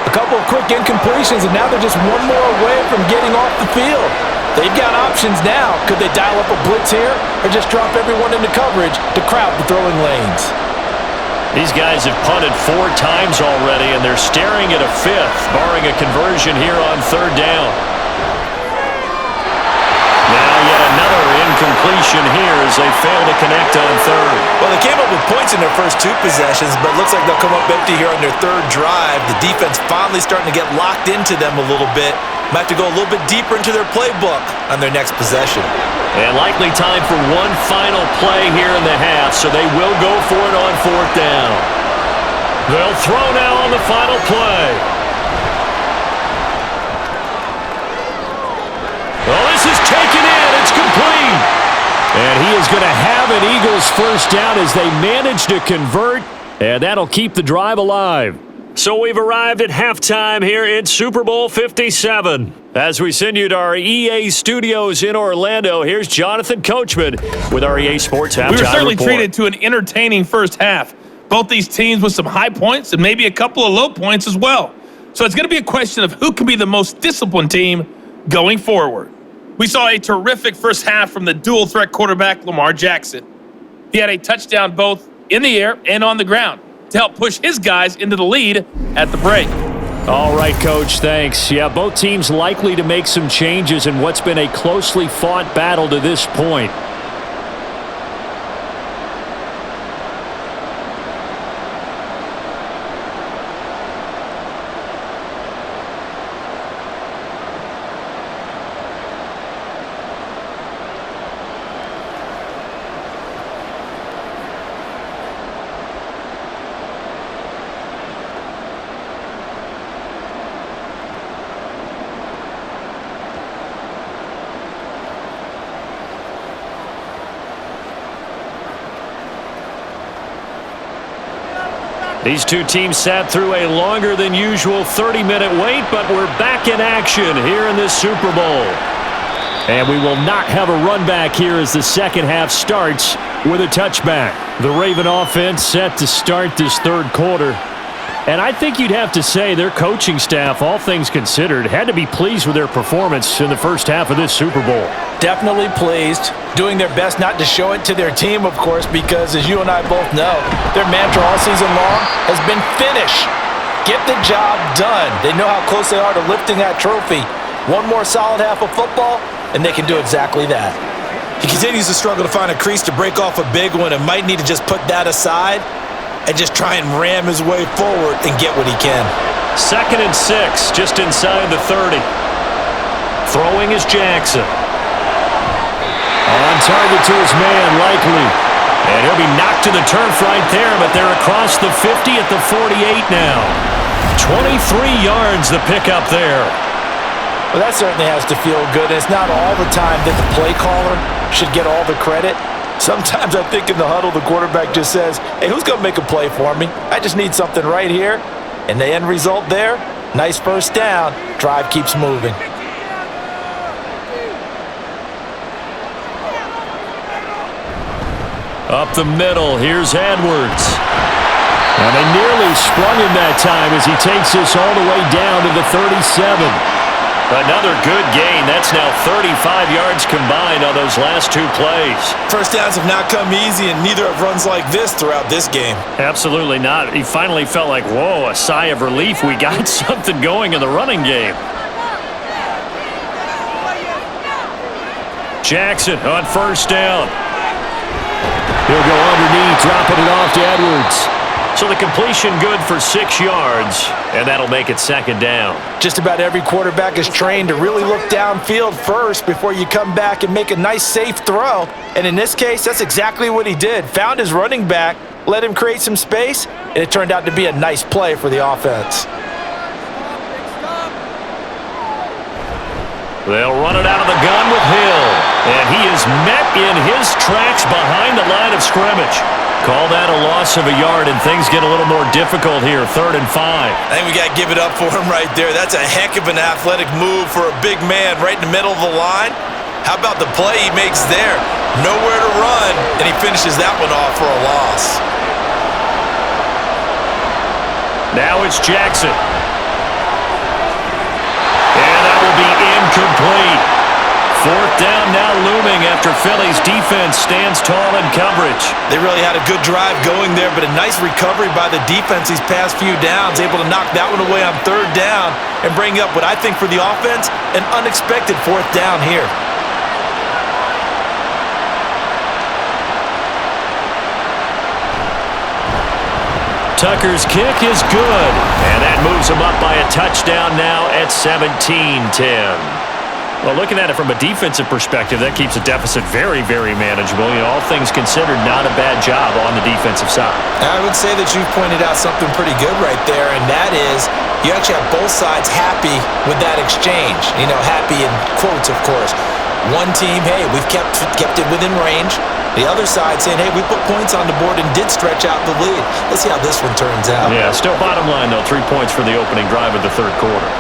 A couple of quick incompletions, and now they're just one more away from getting off the field. They've got options now. Could they dial up a blitz here or just drop everyone into coverage to crowd the throwing lanes? These guys have punted 4 times already, and they're staring at a 5th, barring a conversion here on 3rd down. Now yet another incompletion here as they fail to connect on 3rd. Well, they came up with points in their first 2 possessions, but it looks like they'll come up empty here on their 3rd drive. The defense finally starting to get locked into them a little bit. Might have to go a little bit deeper into their playbook on their next possession. And likely time for one final play here in the half, so they will go for it on 4th down. They'll throw now on the final play. Well, this is taken in. It's complete. And he is going to have an Eagles 1st down as they manage to convert, and that'll keep the drive alive. So we've arrived at halftime here in Super Bowl 57. As we send you to our EA studios in Orlando, here's Jonathan Coachman with our EA Sports Halftime We were certainly Report. treated to an entertaining first half. Both these teams with some high points and maybe a couple of low points as well. So it's going to be a question of who can be the most disciplined team going forward. We saw a terrific first half from the dual-threat quarterback, Lamar Jackson. He had a touchdown both in the air and on the ground to help push his guys into the lead at the break. All right, Coach, thanks. Yeah, both teams likely to make some changes in what's been a closely fought battle to this point. These two teams sat through a longer than usual 30-minute wait, but we're back in action here in this Super Bowl. And we will not have a run back here as the second half starts with a touchback. The Raven offense set to start this 3rd quarter. And I think you'd have to say their coaching staff, all things considered, had to be pleased with their performance in the first half of this Super Bowl. Definitely pleased. Doing their best not to show it to their team, of course, because as you and I both know, their mantra all season long has been finish. Get the job done. They know how close they are to lifting that trophy. One more solid half of football, and they can do exactly that. He continues to struggle to find a crease to break off a big one and might need to just put that aside and just try and ram his way forward and get what he can. 2nd and 6, just inside the 30. Throwing is Jackson. On target to his man, likely. And he'll be knocked to the turf right there, but they're across the 50 at the 48 now. 23 yards the pickup there. Well, that certainly has to feel good. And it's not all the time that the play caller should get all the credit. Sometimes I think in the huddle, the quarterback just says, hey, who's going to make a play for me? I just need something right here. And the end result there, nice first down. Drive keeps moving. Up the middle, here's Edwards. And they nearly sprung him that time as he takes this all the way down to the 37. Another good gain. That's now 35 yards combined on those last two plays. First downs have not come easy, and neither have runs like this throughout this game. Absolutely not. He finally felt like, whoa, a sigh of relief. We got something going in the running game. Jackson on first down. He'll go underneath, dropping it off to Edwards. So the completion good for 6 yards, and that'll make it second down. Just about every quarterback is trained to really look downfield first before you come back and make a nice, safe throw. And in this case, that's exactly what he did. Found his running back, let him create some space, and it turned out to be a nice play for the offense. They'll run it out of the gun with Hill, and he is met in his tracks behind the line of scrimmage. Call that a loss of a yard, and things get a little more difficult here, 3rd and 5. I think we got to give it up for him right there. That's a heck of an athletic move for a big man right in the middle of the line. How about the play he makes there? Nowhere to run, and he finishes that one off for a loss. Now it's Jackson. And that will be incomplete. 4th down now looming after Philly's defense stands tall in coverage. They really had a good drive going there, but a nice recovery by the defense these past few downs, able to knock that one away on 3rd down and bring up what I think for the offense, an unexpected 4th down here. Tucker's kick is good, and that moves him up by a touchdown now at 17-10. Well, looking at it from a defensive perspective, that keeps the deficit very, very manageable. You know, all things considered, not a bad job on the defensive side. I would say that you've pointed out something pretty good right there, and that is you actually have both sides happy with that exchange. You know, happy in quotes, of course. One team, hey, we've kept it within range. The other side saying, hey, we put points on the board and did stretch out the lead. Let's see how this one turns out. Yeah, still bottom line, though, 3 points for the opening drive of the 3rd quarter.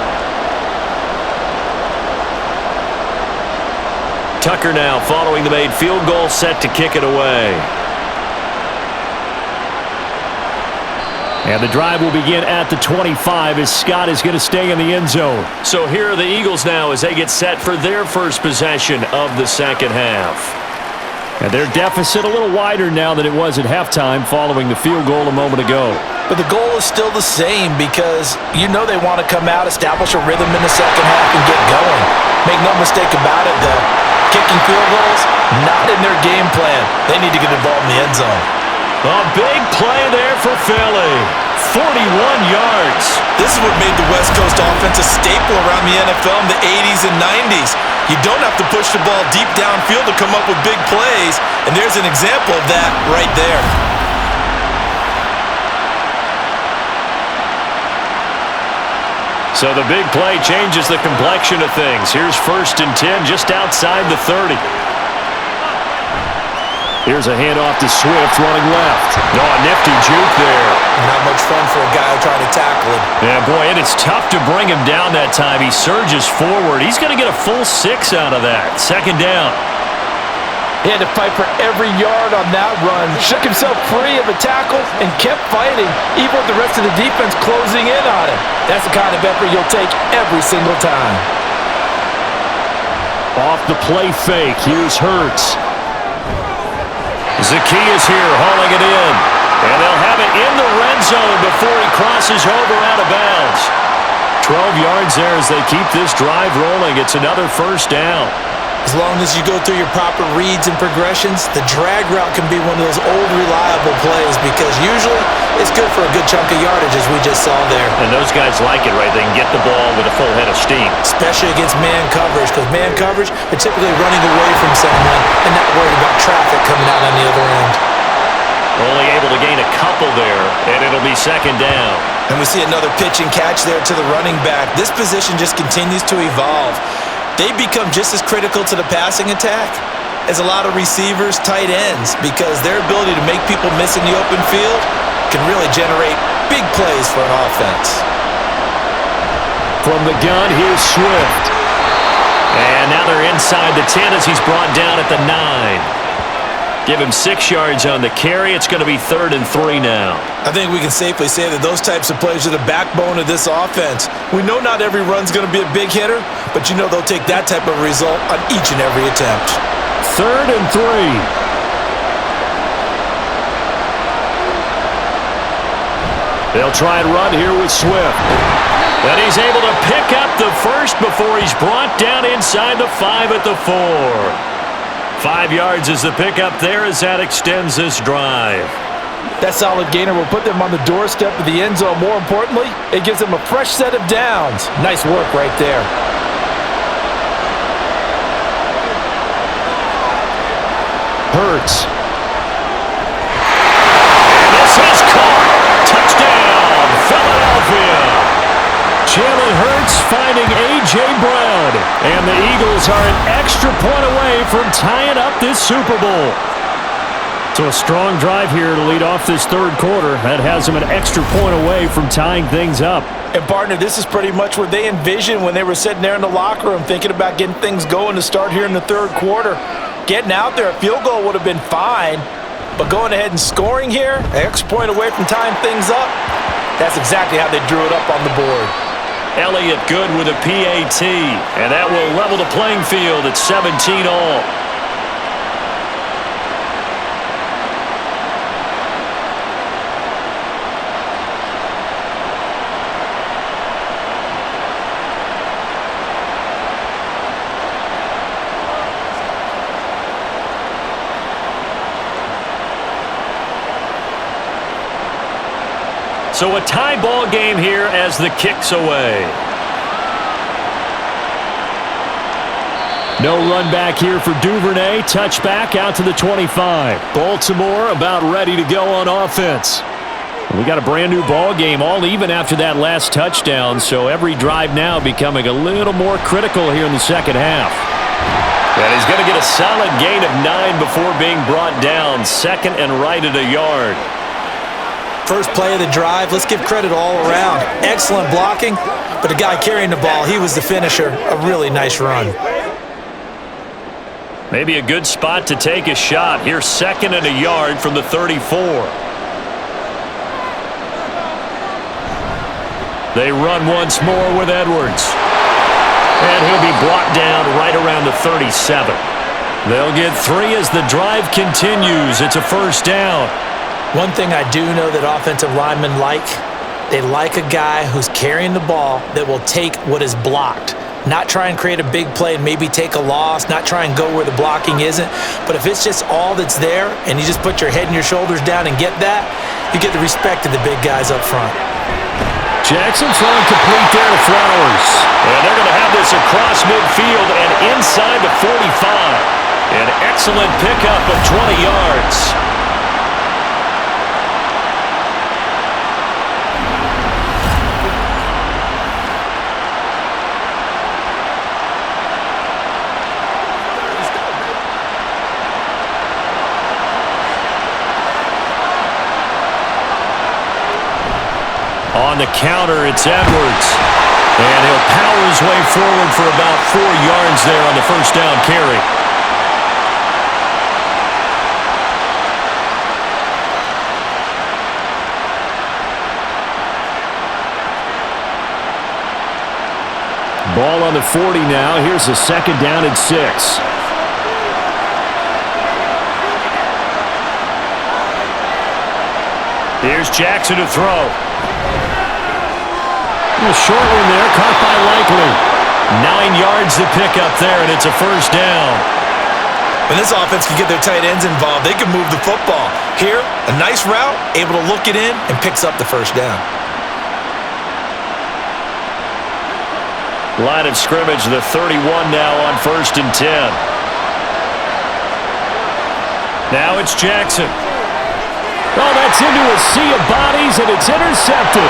Tucker now following the made field goal, set to kick it away. And the drive will begin at the 25 as Scott is going to stay in the end zone. So here are the Eagles now as they get set for their first possession of the second half. And their deficit a little wider now than it was at halftime following the field goal a moment ago. But the goal is still the same because you know they want to come out, establish a rhythm in the second half, and get going. Make no mistake about it, though. Kicking field goals, not in their game plan. They need to get involved in the end zone. A big play there for Philly. 41 yards. This is what made the West Coast offense a staple around the NFL in the 80s and 90s. You don't have to push the ball deep downfield to come up with big plays, and there's an example of that right there. So the big play changes the complexion of things. Here's 1st and 10 just outside the 30. Here's a handoff to Swift running left. No, a nifty juke there. Not much fun for a guy trying to tackle him. Yeah, boy, and it's tough to bring him down that time. He surges forward. He's going to get a full 6 out of that. 2nd down. He had to fight for every yard on that run. Shook himself free of the tackle and kept fighting, even with the rest of the defense closing in on him. That's the kind of effort you'll take every single time. Off the play fake, here's Hurts. Zacchaeus here hauling it in. And they'll have it in the red zone before he crosses over out of bounds. 12 yards there as they keep this drive rolling. It's another 1st down. As long as you go through your proper reads and progressions, the drag route can be one of those old reliable plays because usually it's good for a good chunk of yardage as we just saw there. And those guys like it, right? They can get the ball with a full head of steam. Especially against man coverage because man coverage, they're typically running away from someone and not worried about traffic coming out on the other end. Only able to gain a couple there, and it'll be 2nd down. And we see another pitch and catch there to the running back. This position just continues to evolve. They become just as critical to the passing attack as a lot of receivers, tight ends, because their ability to make people miss in the open field can really generate big plays for an offense. From the gun, here's Give him 6 yards on the carry. It's going to be 3rd and 3 now. I think we can safely say that those types of plays are the backbone of this offense. We know not every run's going to be a big hitter, but you know they'll take that type of result on each and every attempt. 3rd and 3. They'll try and run here with Swift. And he's able to pick up the first before he's brought down inside the 5 at the 4. 5 yards is the pickup there as that extends this drive. That solid gainer will put them on the doorstep of the end zone. More importantly, it gives them a fresh set of downs. Nice work right there. Hurts. This is caught. Touchdown, Philadelphia. Jalen Hurts finding A.J. Brown. And the Eagles are an extra point away from tying up this Super Bowl. So a strong drive here to lead off this 3rd quarter. That has them an extra point away from tying things up. And, partner, this is pretty much what they envisioned when they were sitting there in the locker room thinking about getting things going to start here in the 3rd quarter. Getting out there, a field goal would have been fine. But going ahead and scoring here, an extra point away from tying things up, that's exactly how they drew it up on the board. Elliott good with a PAT, and that will level the playing field at 17 all. So a tie ball game here as the kick's away. No run back here for Duvernay. Touchback out to the 25. Baltimore about ready to go on offense. We got a brand new ball game, all even after that last touchdown, so every drive now becoming a little more critical here in the second half. And he's going to get a solid gain of 9 before being brought down. 2nd and right at a yard. First play of the drive, let's give credit all around. Excellent blocking, but the guy carrying the ball, he was the finisher. A really nice run. Maybe a good spot to take a shot. Here's 2nd and a yard from the 34. They run once more with Edwards. And he'll be brought down right around the 37. They'll get 3 as the drive continues. It's a first down. One thing I do know that offensive linemen like, they like a guy who's carrying the ball that will take what is blocked. Not try and create a big play and maybe take a loss, not try and go where the blocking isn't. But if it's just all that's there and you just put your head and your shoulders down and get that, you get the respect of the big guys up front. Jackson throwing complete there to Flowers. And they're going to have this across midfield and inside the 45. An excellent pickup of 20 yards. On the counter, it's Edwards. And he'll power his way forward for about 4 yards there on the first down carry. Ball on the 40 now. Here's a 2nd down and 6. Here's Jackson to throw. A short one there, caught by Likely. 9 yards to pick up there, and it's a first down. When this offense can get their tight ends involved, they can move the football. Here, a nice route, able to look it in, and picks up the first down. Line of scrimmage, the 31 now on 1st and 10. Now it's Jackson. Oh, that's into a sea of bodies, and it's intercepted.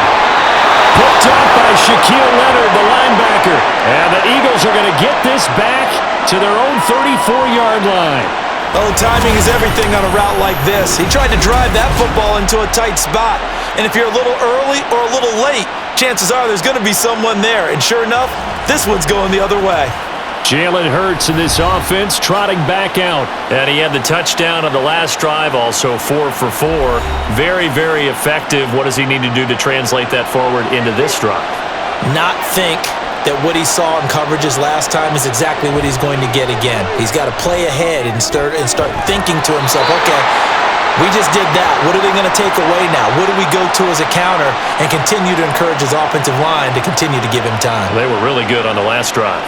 Picked up by Shaquille Leonard, the linebacker. And the Eagles are going to get this back to their own 34-yard line. Oh, timing is everything on a route like this. He tried to drive that football into a tight spot. And if you're a little early or a little late, chances are there's going to be someone there. And sure enough, this one's going the other way. Jalen Hurts in this offense trotting back out. And he had the touchdown on the last drive, also 4 for 4. Very, very effective. What does he need to do to translate that forward into this drive? Not think that what he saw in coverages last time is exactly what he's going to get again. He's got to play ahead and start thinking to himself, okay, we just did that. What are they going to take away now? What do we go to as a counter? And continue to encourage his offensive line to continue to give him time. They were really good on the last drive.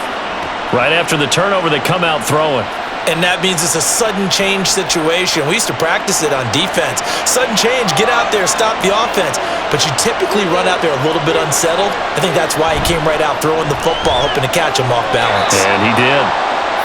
Right after the turnover, they come out throwing. And that means it's a sudden change situation. We used to practice it on defense. Sudden change, get out there, stop the offense. But you typically run out there a little bit unsettled. I think that's why he came right out throwing the football, hoping to catch him off balance. And he did.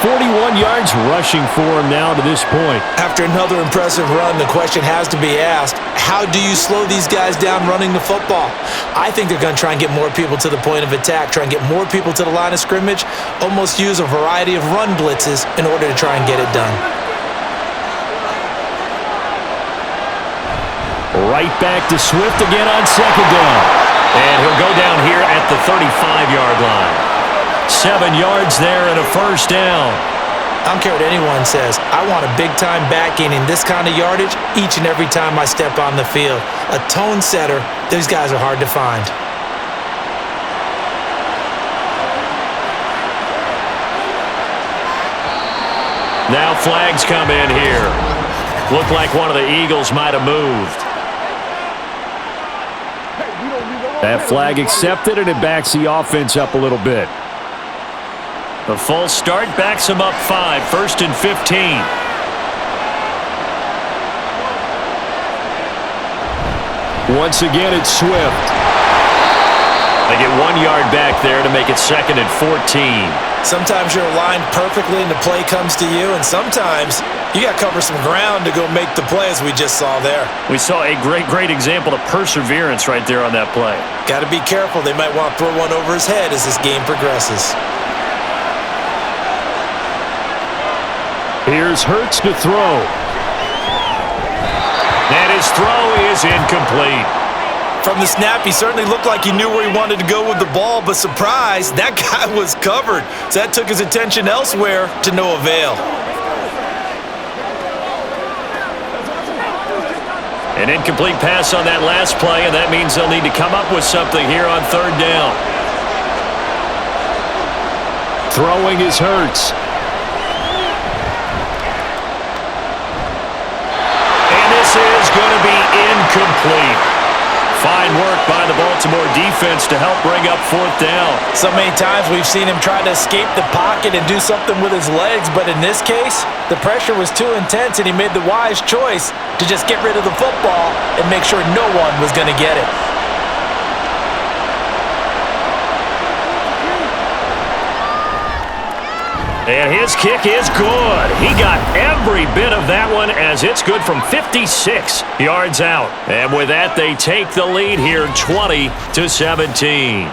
41 yards rushing for him now to this point. After another impressive run, the question has to be asked, how do you slow these guys down running the football? I think they're going to try and get more people to the point of attack, try and get more people to the line of scrimmage, almost use a variety of run blitzes in order to try and get it done. Right back to Swift again on second down. And he'll go down here at the 35-yard line. 7 yards there and a first down. I don't care what anyone says. I want a big-time back gaining this kind of yardage each and every time I step on the field. A tone setter, these guys are hard to find. Now flags come in here. Looked like one of the Eagles might have moved. That flag accepted, and it backs the offense up a little bit. The false start backs him up 5, 1st and 15. Once again, it's Swift. They get 1 yard back there to make it 2nd and 14. Sometimes you're aligned perfectly and the play comes to you, and sometimes you got to cover some ground to go make the play, as we just saw there. We saw a great example of perseverance right there on that play. Got to be careful. They might want to throw one over his head as this game progresses. Here's Hurts to throw. And his throw is incomplete. From the snap, he certainly looked like he knew where he wanted to go with the ball, but surprise, that guy was covered. So that took his attention elsewhere to no avail. An incomplete pass on that last play, and that means they'll need to come up with something here on 3rd down. Throwing is Hurts. This is going to be incomplete. Fine work by the Baltimore defense to help bring up 4th down. So many times we've seen him try to escape the pocket and do something with his legs, but in this case, the pressure was too intense and he made the wise choice to just get rid of the football and make sure no one was going to get it. And his kick is good. He got every bit of that one as it's good from 56 yards out. And with that, they take the lead here 20-17.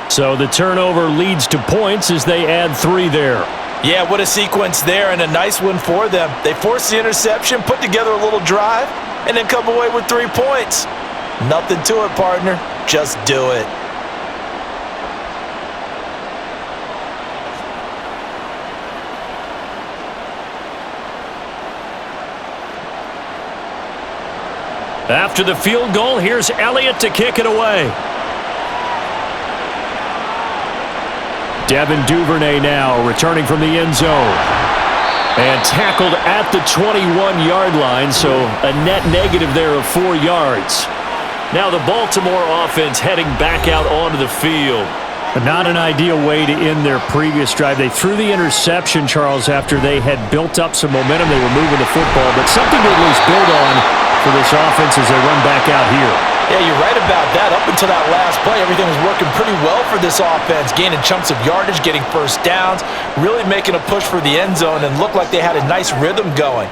So the turnover leads to points as they add 3 there. Yeah, what a sequence there, and a nice one for them. They forced the interception, put together a little drive, and then come away with 3 points. Nothing to it, partner. Just do it. After the field goal, here's Elliott to kick it away. Devin Duvernay now returning from the end zone. And tackled at the 21-yard line, so a net negative there of 4 yards. Now the Baltimore offense heading back out onto the field. But not an ideal way to end their previous drive. They threw the interception, Charles, after they had built up some momentum. They were moving the football, but something to at least build on for this offense as they run back out here. Yeah, you're right about that. Up until that last play, everything was working pretty well for this offense, gaining chunks of yardage, getting first downs, really making a push for the end zone, and looked like they had a nice rhythm going.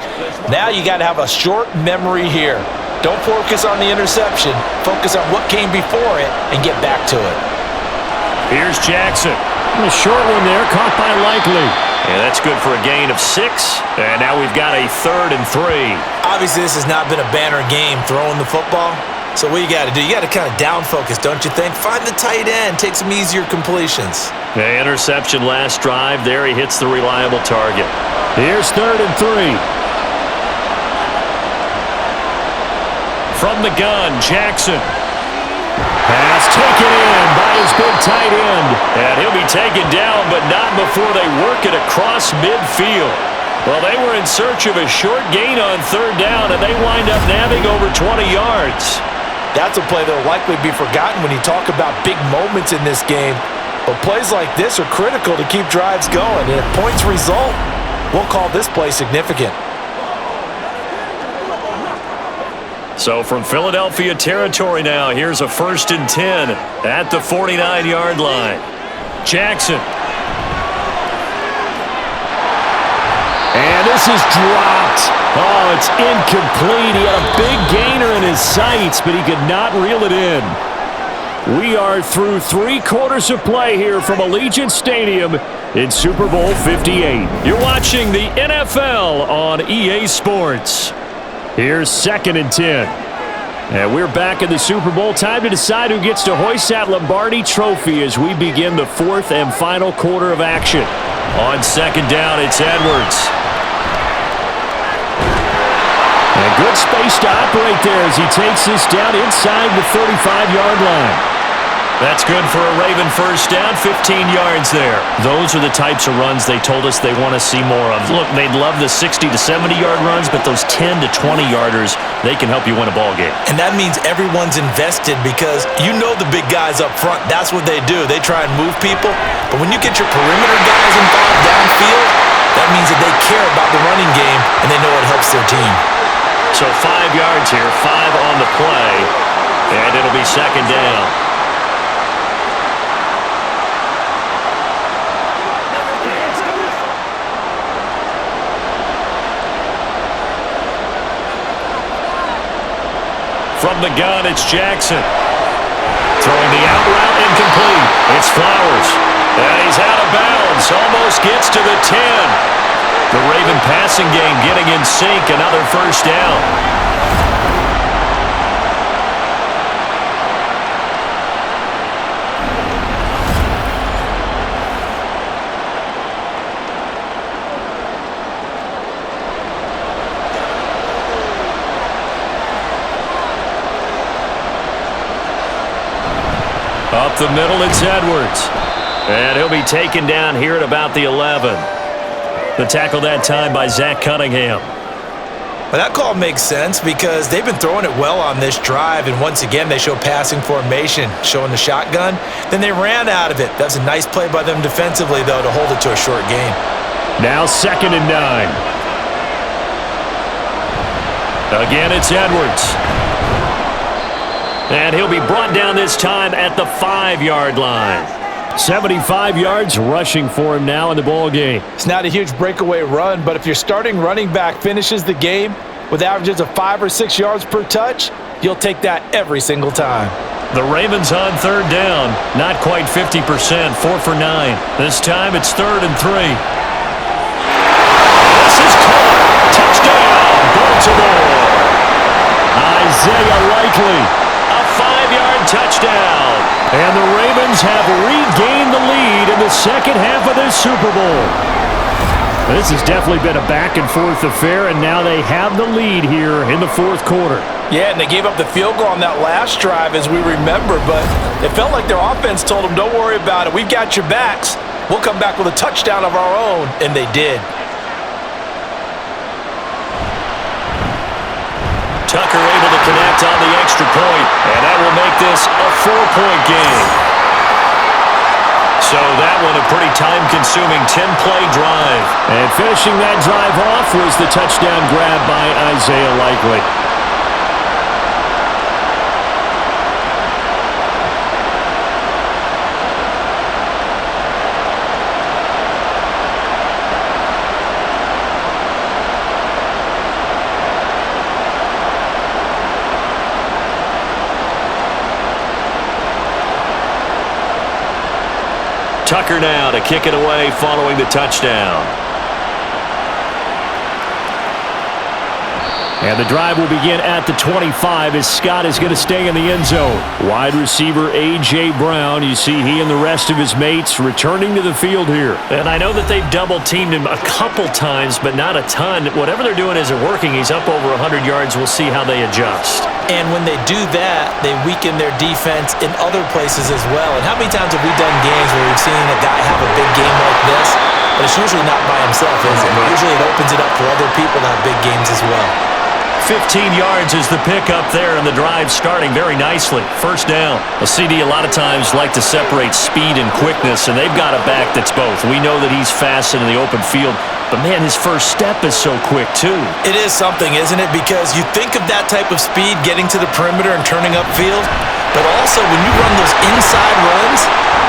Now you got to have a short memory here. Don't focus on the interception. Focus on what came before it and get back to it. Here's Jackson. A short one there, caught by Likely. And that's good for a gain of 6. And now we've got a 3rd and 3. Obviously, this has not been a banner game throwing the football. So what you got to do, you got to kind of down focus, don't you think? Find the tight end, take some easier completions. The interception last drive. There he hits the reliable target. Here's 3rd and 3. From the gun, Jackson. Pass taken in by his big tight end. And he'll be taken down, but not before they work it across midfield. Well, they were in search of a short gain on 3rd down, and they wind up nabbing over 20 yards. That's a play that will likely be forgotten when you talk about big moments in this game. But plays like this are critical to keep drives going. And if points result, we'll call this play significant. So from Philadelphia territory now, here's a 1st and 10 at the 49-yard line. Jackson. And this is dropped. Oh, it's incomplete. He had a big gainer in his sights, but he could not reel it in. We are through 3 quarters of play here from Allegiant Stadium in Super Bowl 58. You're watching the NFL on EA Sports. Here's 2nd and 10. And we're back in the Super Bowl. Time to decide who gets to hoist that Lombardi trophy as we begin the 4th and final quarter of action. On 2nd down, it's Edwards. And good space to operate there as he takes this down inside the 35-yard line. That's good for a Raven 1st down, 15 yards there. Those are the types of runs they told us they want to see more of. Look, they'd love the 60 to 70-yard runs, but those 10 to 20-yarders, they can help you win a ball game. And that means everyone's invested because you know the big guys up front, that's what they do. They try and move people. But when you get your perimeter guys involved downfield, that means that they care about the running game and they know it helps their team. So 5 yards here, 5 on the play, and it'll be 2nd down. From the gun, it's Jackson. Throwing the out route incomplete. It's Flowers. And he's out of bounds. Almost gets to the 10. The Raven passing game getting in sync. Another 1st down. Up the middle, it's Edwards. And he'll be taken down here at about the 11. The tackle that time by Zach Cunningham. Well, that call makes sense because they've been throwing it well on this drive, and once again, they show passing formation, showing the shotgun. Then they ran out of it. That's a nice play by them defensively, though, to hold it to a short gain. Now 2nd and 9. Again, it's Edwards. And he'll be brought down this time at the 5-yard line. 75 yards rushing for him now in the ball game. It's not a huge breakaway run, but if your starting running back finishes the game with averages of 5 or 6 yards per touch, you'll take that every single time. The Ravens on 3rd down. Not quite 50%, 4 for 9. This time it's 3rd and 3. This is caught. Touchdown, Baltimore. Isaiah Likely. A 5-yard touchdown. And the Ravens have regained the lead in the second half of this Super Bowl. This has definitely been a back-and-forth affair, and now they have the lead here in the 4th quarter. Yeah, and they gave up the field goal on that last drive, as we remember, but it felt like their offense told them, don't worry about it. We've got your backs. We'll come back with a touchdown of our own, and they did. Tucker able to connect on the extra point, and that will make this a 4-point game. So that one a pretty time-consuming 10-play drive. And finishing that drive off was the touchdown grab by Isaiah Likely. Tucker now to kick it away following the touchdown. And the drive will begin at the 25 as Scott is going to stay in the end zone. Wide receiver A.J. Brown. You see he and the rest of his mates returning to the field here. And I know that they've double-teamed him a couple times, but not a ton. Whatever they're doing isn't working. He's up over 100 yards. We'll see how they adjust. And when they do that, they weaken their defense in other places as well. And how many times have we done games where we've seen a guy have a big game like this? But it's usually not by himself, is it? Usually it opens it up for other people to have big games as well. 15 yards is the pickup there, and the drive starting very nicely. First down. A CD a lot of times like to separate speed and quickness, and they've got a back that's both. We know that he's fast in the open field, but, man, his first step is so quick, too. It is something, isn't it? Because you think of that type of speed getting to the perimeter and turning upfield, but also when you run those inside runs,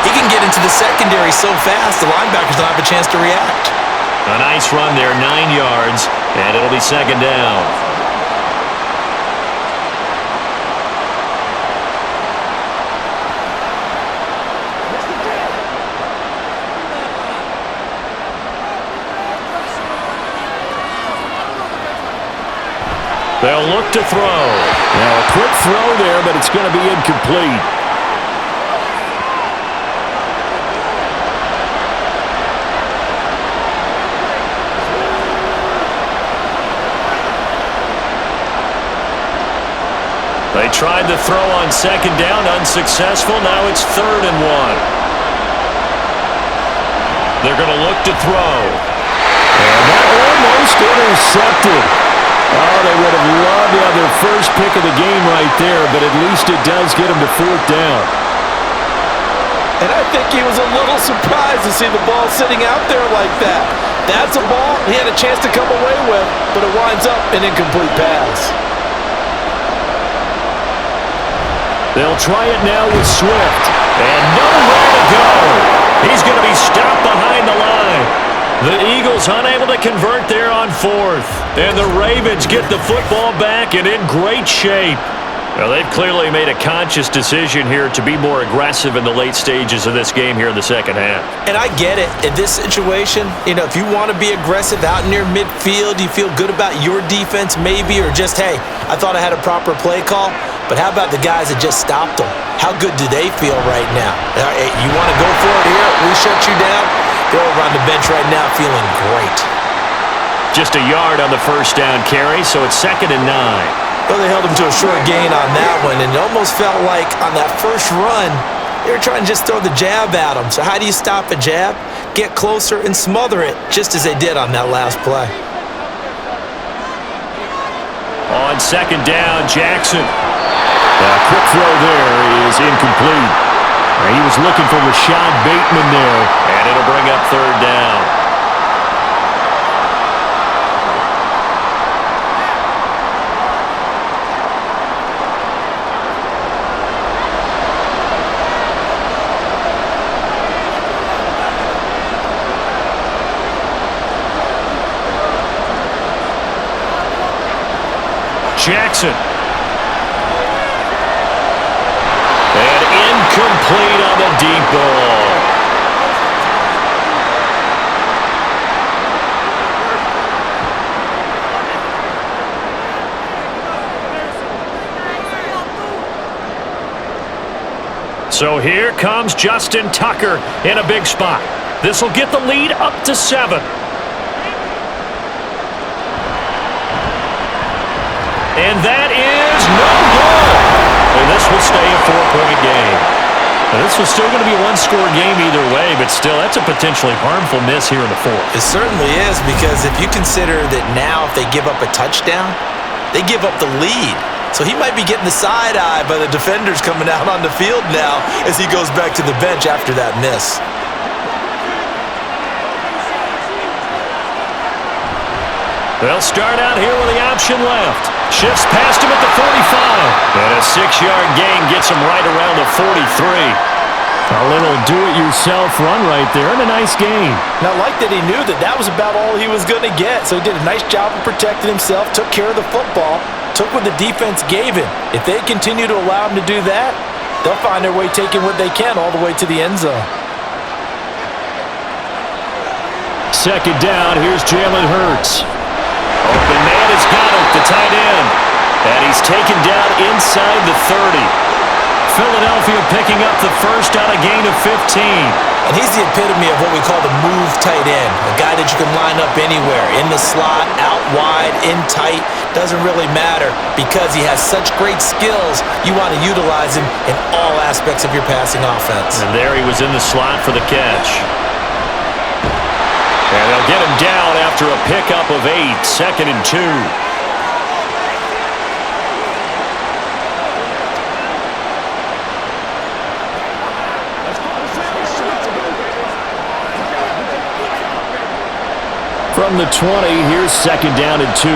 he can get into the secondary so fast the linebackers don't have a chance to react. A nice run there, 9 yards, and it'll be second down. They'll look to throw. Now a quick throw there, but it's going to be incomplete. They tried to throw on second down, unsuccessful. Now it's 3rd and 1. They're going to look to throw. And that almost intercepted. Oh, they would have loved to have their first pick of the game right there, but at least it does get them to 4th down. And I think he was a little surprised to see the ball sitting out there like that. That's a ball he had a chance to come away with, but it winds up an incomplete pass. They'll try it now with Swift. And nowhere to go. He's going to be stopped behind the line. The Eagles unable to convert there on 4th. And the Ravens get the football back and in great shape. Well, they've clearly made a conscious decision here to be more aggressive in the late stages of this game here in the second half. And I get it. In this situation, if you want to be aggressive out near midfield, you feel good about your defense maybe, or just, hey, I thought I had a proper play call. But how about the guys that just stopped them? How good do they feel right now? Hey, you want to go for it here? We shut you down? They're over on the bench right now feeling great. Just a yard on the first down carry, so it's 2nd and 9. Well, they held him to a short gain on that one, and it almost felt like on that first run, they were trying to just throw the jab at him. So how do you stop a jab? Get closer and smother it, just as they did on that last play. On second down, Jackson. A quick throw there is incomplete. He was looking for Rashad Bateman there. And it'll bring up 3rd down. Jackson. And incomplete on the deep ball. So here comes Justin Tucker in a big spot. This will get the lead up to 7. And that is no good. And this will stay a 4-point game. Now, this was still going to be a one-score game either way, but still, that's a potentially harmful miss here in the 4th. It certainly is, because if you consider that now if they give up a touchdown, they give up the lead. So he might be getting the side eye by the defenders coming out on the field now as he goes back to the bench after that miss. They'll start out here with the option left. Shifts past him at the 45. And a 6-yard gain gets him right around the 43. A little do-it-yourself run right there and a nice gain. Now, I like that he knew that that was about all he was going to get. So he did a nice job of protecting himself, took care of the football, took what the defense gave him. If they continue to allow him to do that, they'll find their way taking what they can all the way to the end zone. Second down, here's Jalen Hurts. Open man has got him. the tight end. And he's taken down inside the 30. Philadelphia picking up the first on a gain of 15. And he's the epitome of what we call the move tight end, a guy that you can line up anywhere, in the slot, out wide, in tight, doesn't really matter because he has such great skills. You want to utilize him in all aspects of your passing offense. And there he was in the slot for the catch. And they'll get him down after a pickup of 8, 2nd and 2. From the 20, here's 2nd down and 2.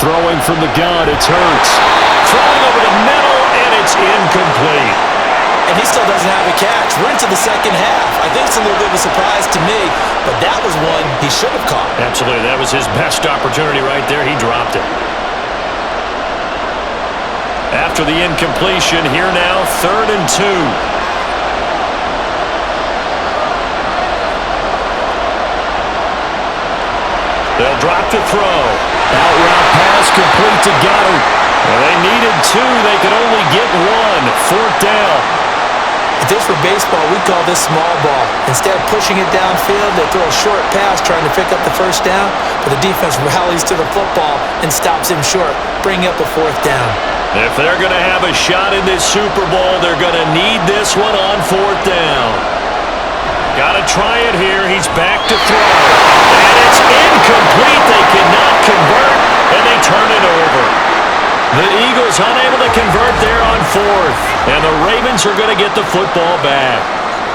Throwing from the gun, it's Hurts. Throwing over the middle, and it's incomplete. And he still doesn't have a catch. We're into the second half. I think it's a little bit of a surprise to me, but that was one he should have caught. Absolutely, that was his best opportunity right there. He dropped it. After the incompletion, here now, 3rd and 2. They'll drop to throw. Out route pass complete to Goddard. Well, they needed 2. They could only get 1. 4th down. If this were baseball, we'd call this small ball. Instead of pushing it downfield, they throw a short pass trying to pick up the 1st down, but the defense rallies to the football and stops him short, bringing up a 4th down. If they're going to have a shot in this Super Bowl, they're going to need this one on 4th down. Got to try it here. He's back to throw. And it's incomplete. They cannot convert, and they turn it over. The Eagles unable to convert there on 4th. And the Ravens are going to get the football back.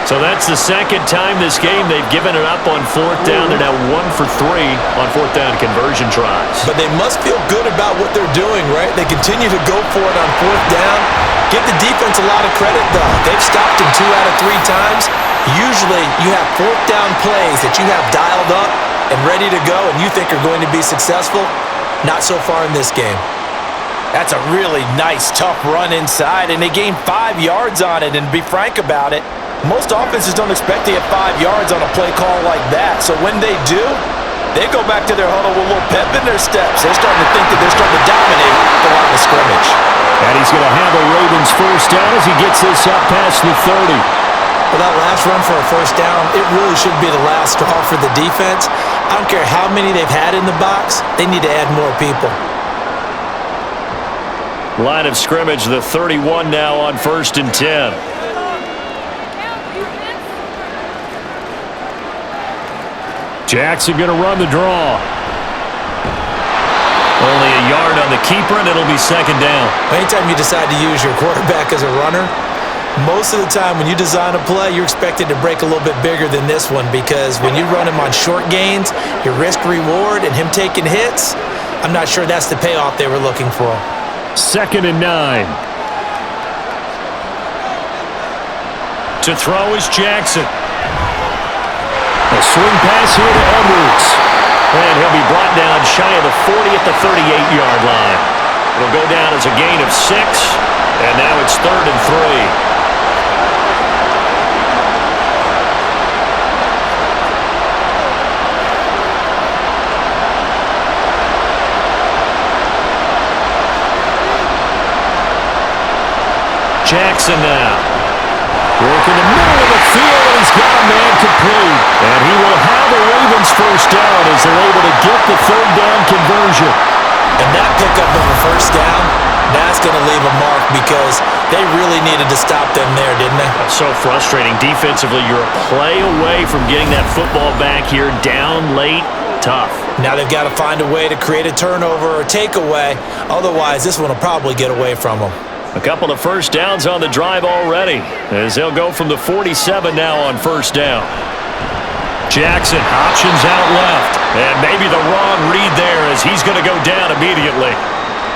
So that's the 2nd time this game they've given it up on 4th down. They're now 1 for 3 on 4th down conversion tries. But they must feel good about what they're doing, right? They continue to go for it on 4th down. Give the defense a lot of credit, though. They've stopped him 2 out of 3 times. Usually, you have 4th down plays that you have dialed up and ready to go and you think are going to be successful. Not so far in this game. That's a really nice, tough run inside, and they gained 5 yards on it. And to be frank about it, most offenses don't expect to get 5 yards on a play call like that. So when they do, they go back to their huddle with a little pep in their steps. They're starting to think that they're starting to dominate the line of scrimmage. And he's going to have a Ravens 1st down as he gets this up past the 30. Well, that last run for a 1st down, it really should be the last straw for the defense. I don't care how many they've had in the box. They need to add more people. Line of scrimmage, the 31 now on 1st and 10. Jackson going to run the draw. Only a yard on the keeper, and it'll be 2nd down. Anytime you decide to use your quarterback as a runner, most of the time when you design a play, you're expected to break a little bit bigger than this one because when you run him on short gains, your risk-reward and him taking hits, I'm not sure that's the payoff they were looking for. 2nd and 9. To throw is Jackson. A swing pass here to Edwards. And he'll be brought down shy of the 40 at the 38-yard line. It'll go down as a gain of 6, and now it's 3rd and 3. Jackson now. Work in the middle of the field, and he's got a man complete. And he will have the Ravens 1st down as they're able to get the 3rd down conversion. And that pickup of a 1st down, that's going to leave a mark because they really needed to stop them there, didn't they? That's so frustrating. Defensively, you're a play away from getting that football back here down late. Tough. Now they've got to find a way to create a turnover or takeaway. Otherwise, this one will probably get away from them. A couple of 1st downs on the drive already as they'll go from the 47 now on 1st down. Jackson options out left, and maybe the wrong read there as he's going to go down immediately.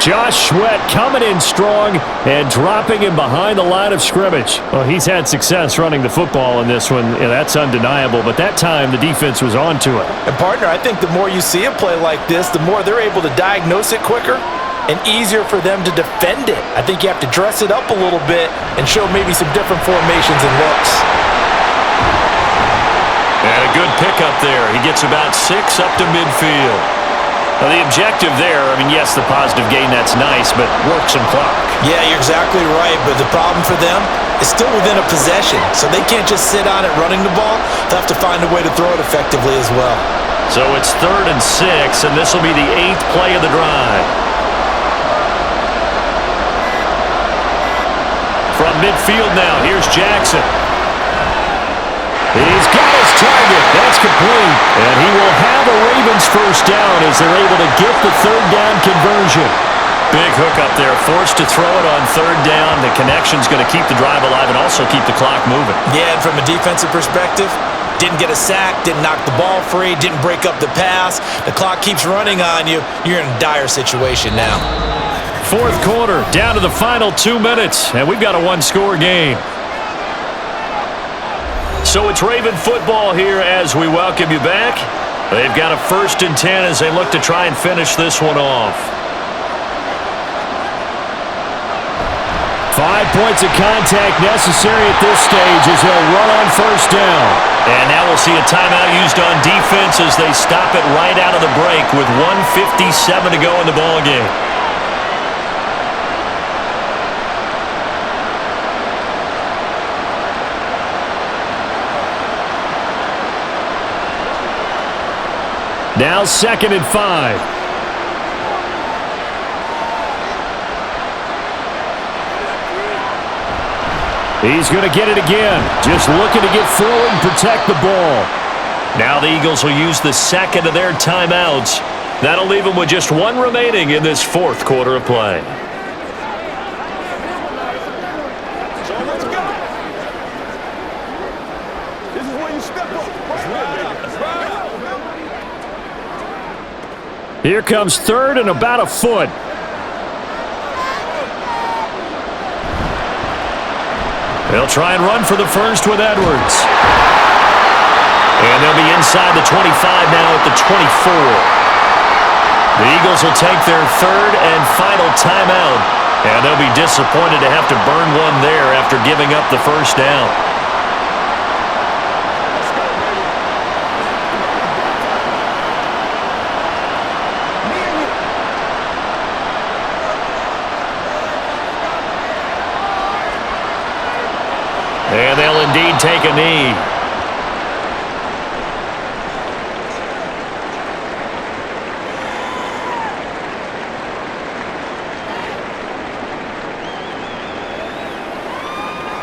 Josh Sweat coming in strong and dropping him behind the line of scrimmage. Well, he's had success running the football in this one, and that's undeniable, but that time the defense was onto it. And partner, I think the more you see a play like this, the more they're able to diagnose it quicker and easier for them to defend it. I think you have to dress it up a little bit and show maybe some different formations and looks. And it good pickup there. He gets about 6 up to midfield. Now, the objective there, I mean, yes, the positive gain, that's nice, but work some clock. Yeah, you're exactly right, but the problem for them is still within a possession, so they can't just sit on it running the ball. They'll have to find a way to throw it effectively as well. So it's 3rd and 6, and this will be the 8th play of the drive. From midfield now, here's Jackson. He's got his target. That's complete. And he will have a Ravens first down as they're able to get the 3rd down conversion. Big hook up there. Forced to throw it on 3rd down. The connection's going to keep the drive alive and also keep the clock moving. Yeah, and from a defensive perspective, didn't get a sack, didn't knock the ball free, didn't break up the pass. The clock keeps running on you. You're in a dire situation now. 4th quarter, down to the final 2 minutes, and we've got a 1-score game. So it's Raven football here as we welcome you back. They've got a 1st and 10 as they look to try and finish this one off. 5 points of contact necessary at this stage as they'll run on 1st down. And now we'll see a timeout used on defense as they stop it right out of the break with 1:57 to go in the ballgame. Now 2nd and 5. He's going to get it again. Just looking to get forward and protect the ball. Now the Eagles will use the 2nd of their timeouts. That'll leave them with just 1 remaining in this 4th quarter of play. Here comes 3rd and about a foot. They'll try and run for the first with Edwards. And they'll be inside the 25 now at the 24. The Eagles will take their 3rd and final timeout. And they'll be disappointed to have to burn one there after giving up the first down. And they'll indeed take a knee.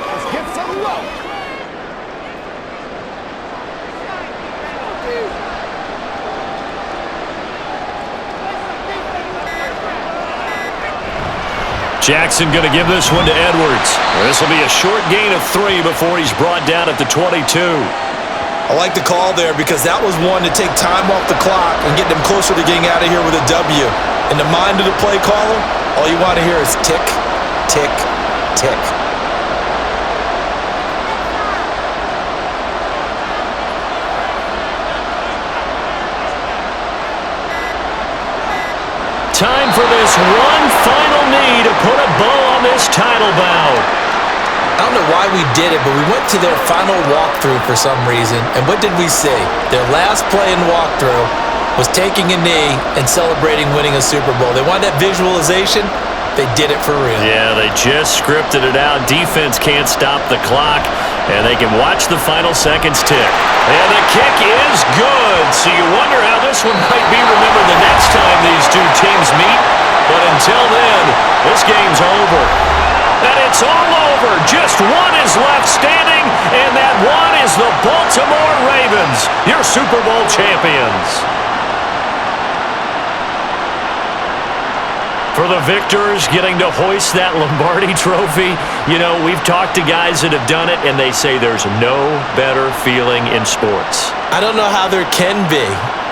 Let's get some love. Jackson going to give this one to Edwards. This will be a short gain of 3 before he's brought down at the 22. I like the call there because that was one to take time off the clock and get them closer to getting out of here with a W. In the mind of the play caller, all you want to hear is tick, tick, tick. Time for this one final knee to put a bow on this title bout. I don't know why we did it, but we went to their final walkthrough for some reason. And what did we see? Their last play in walkthrough was taking a knee and celebrating winning a Super Bowl. They wanted that visualization. They did it for real. Yeah, they just scripted it out. Defense can't stop the clock, and they can watch the final seconds tick. And the kick is good. So you wonder how this one might be remembered the next time these two teams meet. But until then, this game's over. And it's all over. Just one is left standing, and that one is the Baltimore Ravens, your Super Bowl champions. For the victors getting to hoist that Lombardi trophy, you know, we've talked to guys that have done it, and they say there's no better feeling in sports. I don't know how there can be.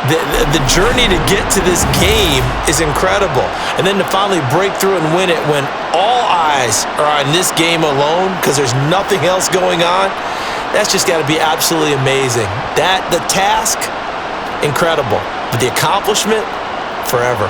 The journey to get to this game is incredible. And then to finally break through and win it when all eyes are on this game alone because there's nothing else going on, that's just got to be absolutely amazing. The task, incredible. But the accomplishment, forever.